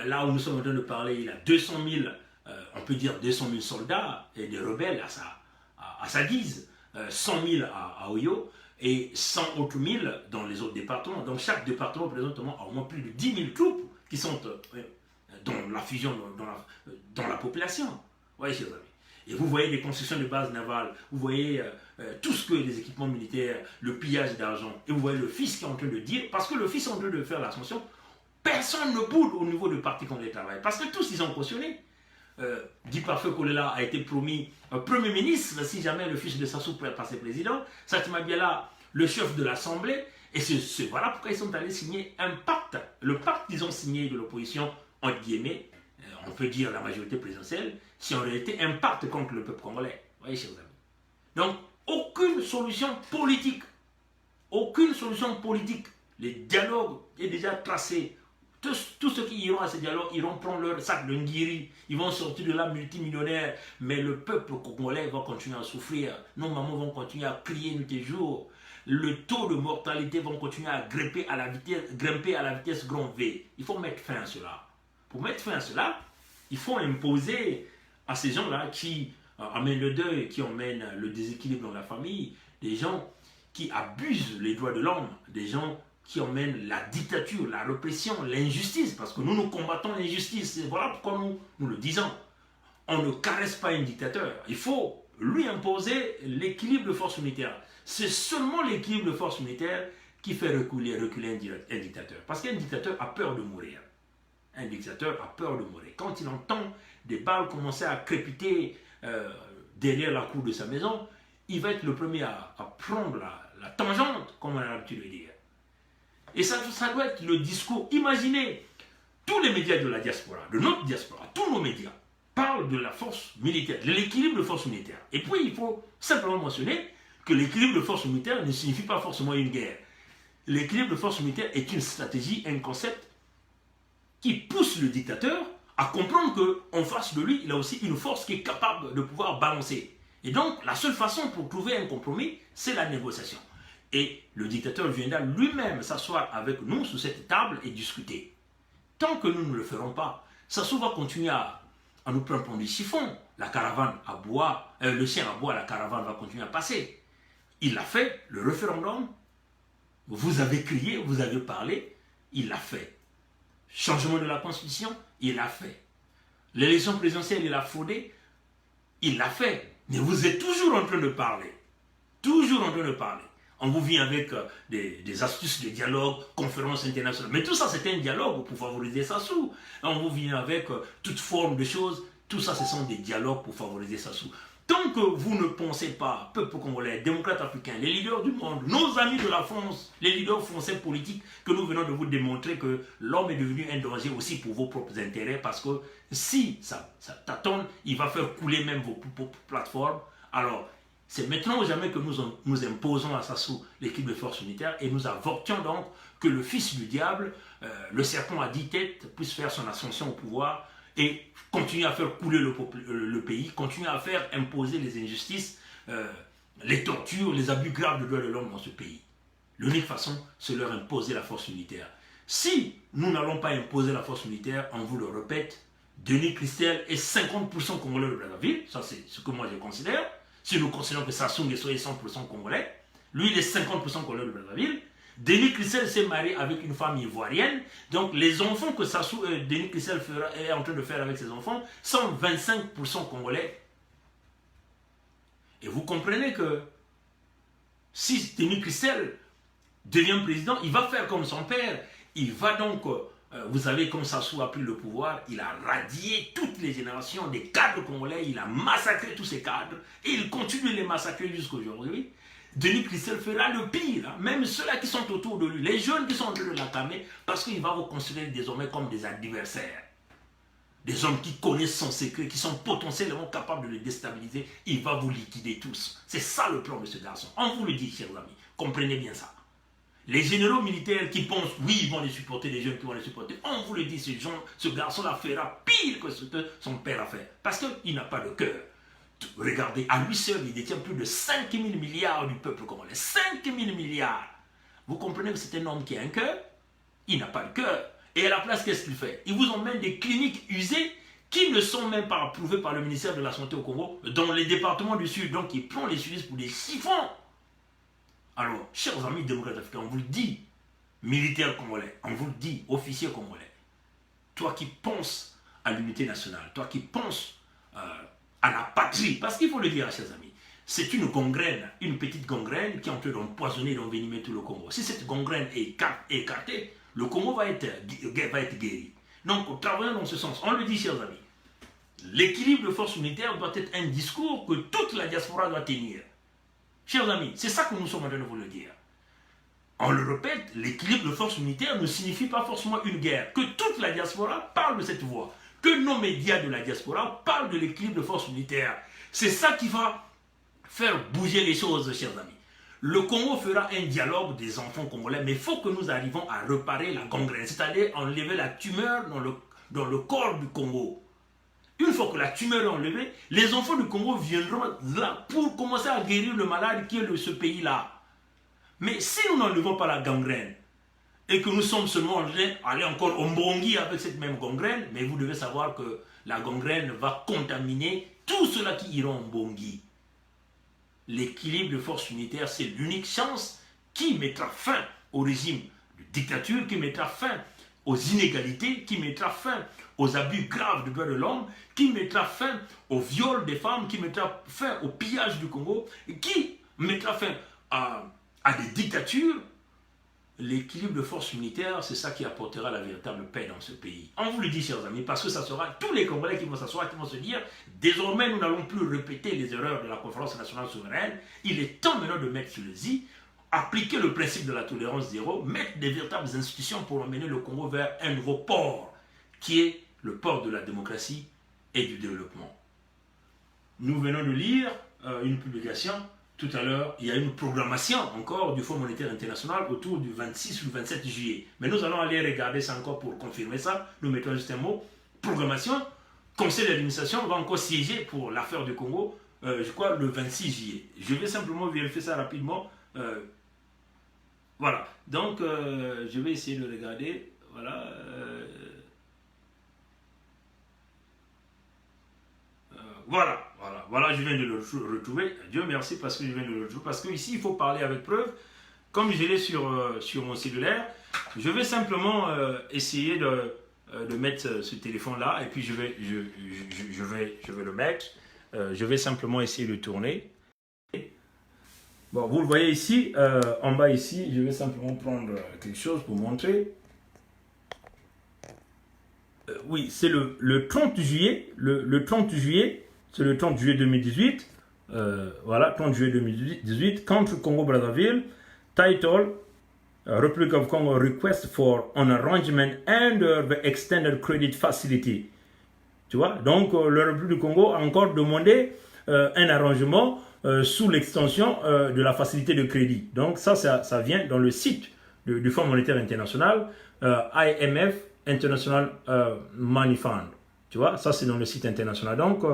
Speaker 2: Là où nous sommes en train de parler, il a 200 000, on peut dire 200 000 soldats et des rebelles à sa guise. 100 000 à Oyo et 100 autres 1000 dans les autres départements. Donc chaque département présentement a au moins plus de 10 000 troupes qui sont dans la fusion, dans la population. Vous voyez, chers amis. Et vous voyez des constructions de bases navales, vous voyez tout ce que les équipements militaires, le pillage d'argent, et vous voyez le fils qui est en train de dire, parce que le fils est en train de faire l'ascension, personne ne boude au niveau du parti Congolais Travail, parce que tous ils ont cautionné. Guy Parfait Kolela a été promis Premier ministre, si jamais le fils de Sassou peut passer président, Satima Biala, le chef de l'Assemblée, et voilà pourquoi ils sont allés signer un pacte. Le pacte qu'ils ont signé de l'opposition, entre guillemets, on peut dire la majorité présidentielle, c'est en réalité un pacte contre le peuple congolais. Vous voyez, chers amis. Donc, aucune solution politique. Aucune solution politique. Les dialogues est déjà tracé. Tous ceux qui iront à ces dialogues, ils vont prendre leur sac de ngiri, ils vont sortir de là multimillionnaires, mais le peuple congolais va continuer à souffrir. Nos mamans vont continuer à crier nuit et jour. Le taux de mortalité va continuer à grimper à la vitesse grand V. Il faut mettre fin à cela. Pour mettre fin à cela, il faut imposer à ces gens-là qui amènent le deuil, qui emmènent le déséquilibre dans la famille, des gens qui abusent les droits de l'homme, des gens qui emmènent la dictature, la répression, l'injustice, parce que nous combattons l'injustice. Voilà pourquoi nous le disons. On ne caresse pas un dictateur. Il faut lui imposer l'équilibre de force militaire. C'est seulement l'équilibre de force militaire qui fait reculer un dictateur. Parce qu'un dictateur a peur de mourir. Un dictateur a peur de mourir. Quand il entend des balles commencer à crépiter derrière la cour de sa maison, il va être le premier à prendre la tangente, comme on a l'habitude de dire. Et ça doit être le discours. Imaginez, tous les médias de la diaspora, de notre diaspora, tous nos médias, parlent de la force militaire, de l'équilibre de force militaire. Et puis, il faut simplement mentionner que l'équilibre de force militaire ne signifie pas forcément une guerre. L'équilibre de force militaire est une stratégie, un concept qui pousse le dictateur à comprendre qu'en face de lui, il a aussi une force qui est capable de pouvoir balancer. Et donc, la seule façon pour trouver un compromis, c'est la négociation. Et le dictateur viendra lui-même s'asseoir avec nous sous cette table et discuter. Tant que nous ne le ferons pas, Sassou va continuer à nous prendre pour des chiffons. La caravane à bois, le chien à bois, la caravane va continuer à passer. Il l'a fait, le référendum. Vous avez crié, vous avez parlé, il l'a fait. Changement de la constitution, il l'a fait. L'élection présidentielle, il a fraudé, il l'a fait. Mais vous êtes toujours en train de parler. Toujours en train de parler.
Speaker 1: On vous vient avec des astuces de dialogue, conférences internationales. Mais tout ça, c'est un dialogue pour favoriser Sassou. On vous vient avec toute forme de choses. Tout ça, ce sont des dialogues pour favoriser Sassou. Tant que vous ne pensez pas, peuple congolais, démocrates africains, les leaders du monde, nos amis de la France, les leaders français politiques, que nous venons de vous démontrer que l'homme est devenu un danger aussi pour vos propres intérêts, parce que si ça tâtonne, il va faire couler même vos plateformes. Alors, c'est maintenant ou jamais que nous imposons à Sassou l'équipe de forces unitaires et nous avortions donc que le fils du diable, le serpent à 10 têtes, puisse faire son ascension au pouvoir et continuer à faire couler le pays, continuer à faire imposer les injustices, les tortures, les abus graves de droits de l'homme dans ce pays. L'unique façon, c'est leur imposer la force militaire. Si nous n'allons pas imposer la force militaire, on vous le répète, Denis Christel est 50% congolais de Brazzaville, ça c'est ce que moi je considère. Si nous considérons que Sassou Nguesso est 100% congolais, lui il est 50% congolais de Brazzaville. Denis Christel s'est marié avec une femme ivoirienne, donc les enfants que Denis Christel est en train de faire avec ses enfants sont 25% congolais. Et vous comprenez que si Denis Christel devient président, il va faire comme son père, il va donc, vous savez, comme Sassou a pris le pouvoir, il a radié toutes les générations des cadres congolais, il a massacré tous ces cadres, et il continue de les massacrer jusqu'à aujourd'hui. Denis Christel fera le pire, hein. Même ceux-là qui sont autour de lui, les jeunes qui sont en train de l'acclamer, parce qu'il va vous considérer désormais comme des adversaires. Des hommes qui connaissent son secret, qui sont potentiellement capables de le déstabiliser, il va vous liquider tous. C'est ça le plan de ce garçon. On vous le dit, chers amis, comprenez bien ça. Les généraux militaires qui pensent, oui, ils vont les supporter, les jeunes qui vont les supporter, on vous le dit, ce garçon-là fera pire que ce que son père a fait, parce qu'il n'a pas de cœur. Regardez, à lui seul, il détient plus de 5 000 milliards du peuple congolais. 5 000 milliards. Vous comprenez que c'est un homme qui a un cœur? Il n'a pas de cœur. Et à la place, qu'est-ce qu'il fait? Il vous emmène des cliniques usées qui ne sont même pas approuvées par le ministère de la Santé au Congo, dans les départements du Sud. Donc, il prend les Suisses pour des chiffons. Alors, chers amis démocrates africains, on vous le dit, militaires congolais, on vous le dit, officiers congolais, toi qui penses à l'unité nationale, toi qui penses à la patrie, parce qu'il faut le dire, chers amis, c'est une gangrène, une petite gangrène qui est en train d'empoisonner et d'envenimer tout le Congo. Si cette gangrène est écartée, le Congo va être guéri. Donc, travaillons dans ce sens. On le dit, chers amis, l'équilibre de force unitaire doit être un discours que toute la diaspora doit tenir. Chers amis, c'est ça que nous sommes en train de vous le dire. On le répète, l'équilibre de force unitaire ne signifie pas forcément une guerre. Que toute la diaspora parle de cette voie. Que nos médias de la diaspora parlent de l'équilibre de force unitaire. C'est ça qui va faire bouger les choses, chers amis. Le Congo fera un dialogue des enfants congolais, mais il faut que nous arrivions à réparer la gangrène, c'est-à-dire enlever la tumeur dans le corps du Congo. Une fois que la tumeur est enlevée, les enfants du Congo viendront là pour commencer à guérir le malade qui est de ce pays-là. Mais si nous n'enlevons pas la gangrène, et que nous sommes seulement allés encore au Mbongi avec cette même gangrène, mais vous devez savoir que la gangrène va contaminer tous ceux-là qui iront au Mbongi. L'équilibre de force unitaire, c'est l'unique chance qui mettra fin au régime de dictature, qui mettra fin aux inégalités, qui mettra fin aux abus graves de droits de l'homme, qui mettra fin au viol des femmes, qui mettra fin au pillage du Congo, et qui mettra fin à des dictatures. L'équilibre de force unitaire, c'est ça qui apportera la véritable paix dans ce pays. On vous le dit, chers amis, parce que ça sera tous les Congolais qui vont s'asseoir, qui vont se dire, désormais, nous n'allons plus répéter les erreurs de la conférence nationale souveraine. Il est temps maintenant de mettre sur le Z, appliquer le principe de la tolérance zéro, mettre des véritables institutions pour emmener le Congo vers un nouveau port, qui est le port de la démocratie et du développement. Nous venons de lire une publication. Tout à l'heure, il y a une programmation encore du Fonds monétaire international autour du 26 ou 27 juillet. Mais nous allons aller regarder ça encore pour confirmer ça. Nous mettons juste un mot. Programmation, conseil d'administration va encore siéger pour l'affaire du Congo, je crois, le 26 juillet. Je vais simplement vérifier ça rapidement. Voilà. Donc, je vais essayer de regarder. Voilà. Voilà, je viens de le retrouver. Dieu merci parce que je viens de le retrouver. Parce qu'ici, il faut parler avec preuve. Comme je l'ai sur mon cellulaire, je vais simplement essayer de mettre ce téléphone-là. Et puis, je vais le mettre. Je vais simplement essayer de tourner.
Speaker 3: Bon, vous le voyez ici, en bas ici, je vais simplement prendre quelque chose pour montrer. Oui, c'est le 30 juillet, le 30 juillet, c'est le 30 juillet 2018, voilà, 30 juillet 2018, Country Congo Brazzaville, title, Republic of Congo request for an arrangement under the extended credit facility. Tu vois, donc le République du Congo a encore demandé un arrangement sous l'extension de la facilité de crédit. Donc ça vient dans le site du Fonds monétaire international, IMF, International Money Fund. Tu vois, ça c'est dans le site international. Donc,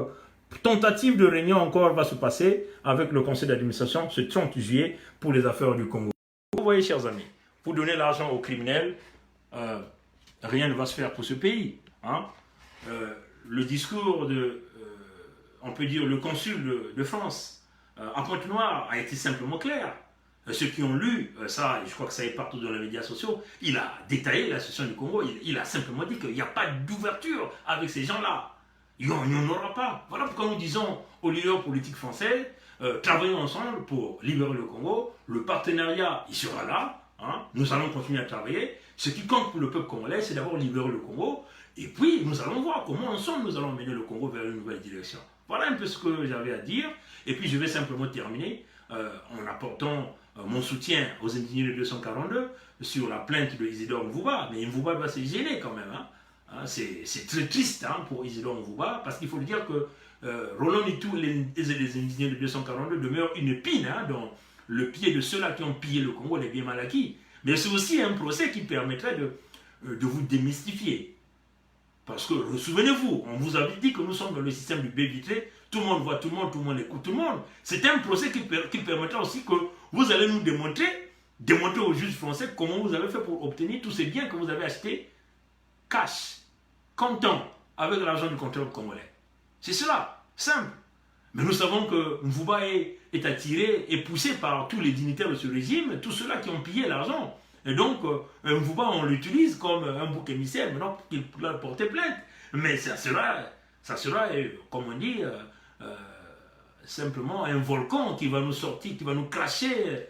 Speaker 3: tentative de réunion encore va se passer avec le conseil d'administration ce 30 juillet pour les affaires du Congo. Vous voyez, chers amis, vous donnez l'argent aux criminels, rien ne va se faire pour ce pays. Hein? Le discours on peut dire, le consul de France à Pointe-Noire a été simplement clair. Ceux qui ont lu ça, je crois que ça est partout dans les médias sociaux, il a détaillé la situation du Congo, il a simplement dit qu'il n'y a pas d'ouverture avec ces gens-là. Il n'y en aura pas. Voilà pourquoi nous disons aux leaders politiques français, travaillons ensemble pour libérer le Congo, le partenariat, il sera là, hein, nous allons continuer à travailler. Ce qui compte pour le peuple congolais, c'est d'abord libérer le Congo, et puis nous allons voir comment ensemble nous allons mener le Congo vers une nouvelle direction. Voilà un peu ce que j'avais à dire, et puis je vais simplement terminer en apportant mon soutien aux indignés de 242 sur la plainte de Isidore Mvouba. Mais Mvouba doit se gêner quand même. Hein. C'est très triste pour Isidore Mvouba, parce qu'il faut le dire que Roland Itou et les indignés de 242 demeurent une épine dans le pied de ceux-là qui ont pillé le Congo, les biens mal acquis. Mais c'est aussi un procès qui permettrait de vous démystifier. Parce que, souvenez-vous, on vous avait dit que nous sommes dans le système du baie vitré, tout le monde voit tout le monde écoute tout le monde. C'est un procès qui permettra aussi que vous allez nous démontrer aux juges français comment vous avez fait pour obtenir tous ces biens que vous avez achetés cash, comptant, avec l'argent du compteur congolais. C'est cela, simple. Mais nous savons que Mvouba est attiré et poussé par tous les dignitaires de ce régime, tous ceux-là qui ont pillé l'argent. Et donc, Mvouba, on l'utilise comme un bouc émissaire maintenant pour qu'il puisse porter plainte. Mais ça sera comme on dit, simplement un volcan qui va nous sortir, qui va nous cracher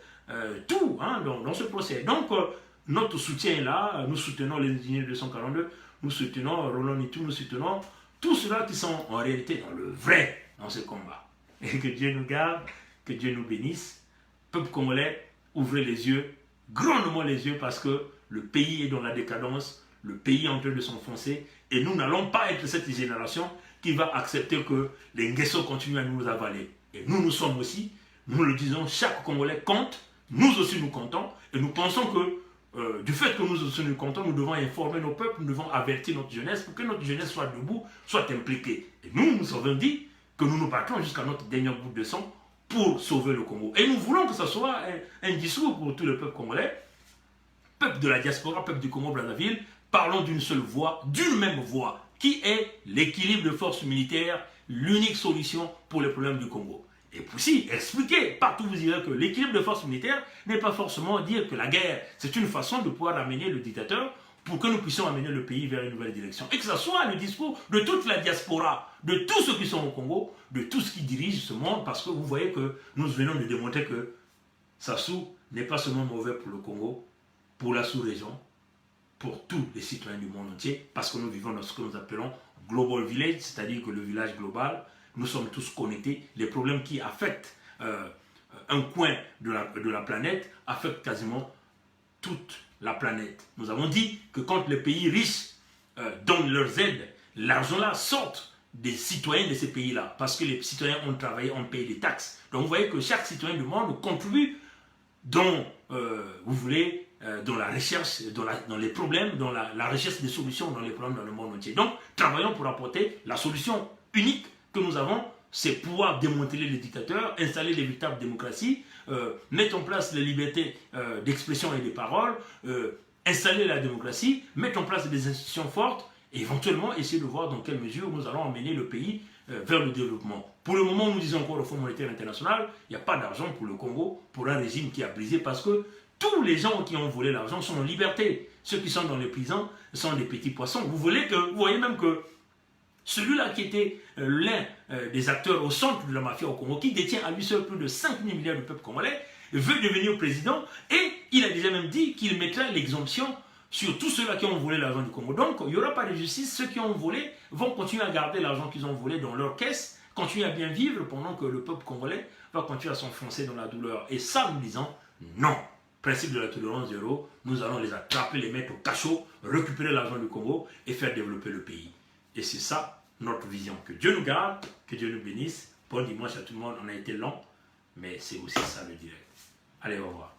Speaker 3: tout dans ce procès. Donc, notre soutien est là, nous soutenons les indignés 242, nous soutenons Roland Itou, nous soutenons tous ceux-là qui sont en réalité dans le vrai, dans ce combat. Et que Dieu nous garde, que Dieu nous bénisse. Peuple congolais, ouvrez les yeux, grandement les yeux, parce que le pays est dans la décadence, le pays est en train de s'enfoncer, et nous n'allons pas être cette génération qui va accepter que les Nguesso continuent à nous avaler. Et nous sommes aussi, nous le disons, chaque Congolais compte, nous aussi nous comptons, et nous pensons que du fait que nous aussi nous comptons, nous devons informer nos peuples, nous devons avertir notre jeunesse pour que notre jeunesse soit debout, soit impliquée. Et nous avons dit que nous nous battons jusqu'à notre dernier bout de sang pour sauver le Congo. Et nous voulons que ce soit un discours pour tout le peuple congolais, peuple de la diaspora, peuple du Congo-Brazzaville, parlons d'une seule voix, d'une même voix, qui est l'équilibre de forces militaires, l'unique solution pour les problèmes du Congo. Et aussi, expliquer partout vous direz que l'équilibre de forces militaires n'est pas forcément dire que la guerre, c'est une façon de pouvoir amener le dictateur pour que nous puissions amener le pays vers une nouvelle direction. Et que ce soit le discours de toute la diaspora, de tous ceux qui sont au Congo, de tous ceux qui dirigent ce monde, parce que vous voyez que nous venons de démontrer que Sassou n'est pas seulement mauvais pour le Congo, pour la sous-région, pour tous les citoyens du monde entier, parce que nous vivons dans ce que nous appelons Global Village, c'est-à-dire que le village global, nous sommes tous connectés. Les problèmes qui affectent un coin de la planète affectent quasiment toute la planète. Nous avons dit que quand les pays riches donnent leurs aides, l'argent là sort des citoyens de ces pays-là, parce que les citoyens ont travaillé, ont payé des taxes. Donc vous voyez que chaque citoyen du monde contribue dans, vous voulez, dans la recherche, dans les problèmes, dans la recherche des solutions dans les problèmes dans le monde entier. Donc, travaillons pour apporter la solution unique que nous avons, c'est pouvoir démanteler les dictateurs, installer les véritables démocraties, mettre en place les libertés d'expression et de parole, installer la démocratie, mettre en place des institutions fortes, et éventuellement essayer de voir dans quelle mesure nous allons emmener le pays vers le développement. Pour le moment, nous disons encore au Fonds monétaire international, il n'y a pas d'argent pour le Congo, pour un régime qui a brisé, parce que tous les gens qui ont volé l'argent sont en liberté. Ceux qui sont dans les prisons sont des petits poissons. Vous voyez même que
Speaker 1: Celui-là qui était l'un des acteurs au centre de la mafia au Congo, qui détient à lui seul plus de 5 000 milliards de peuple congolais, veut devenir président et il a déjà même dit qu'il mettrait l'exemption sur tous ceux-là qui ont volé l'argent du Congo. Donc, il n'y aura pas de justice. Ceux qui ont volé vont continuer à garder l'argent qu'ils ont volé dans leur caisse, continuer à bien vivre pendant que le peuple congolais va continuer à s'enfoncer dans la douleur. Et ça, nous disons non. Principe de la tolérance zéro, nous allons les attraper, les mettre au cachot, récupérer l'argent du Congo et faire développer le pays. Et c'est ça notre vision. Que Dieu nous garde, que Dieu nous bénisse. Bon dimanche à tout le monde, on a été long, mais c'est aussi ça le direct. Allez, au revoir.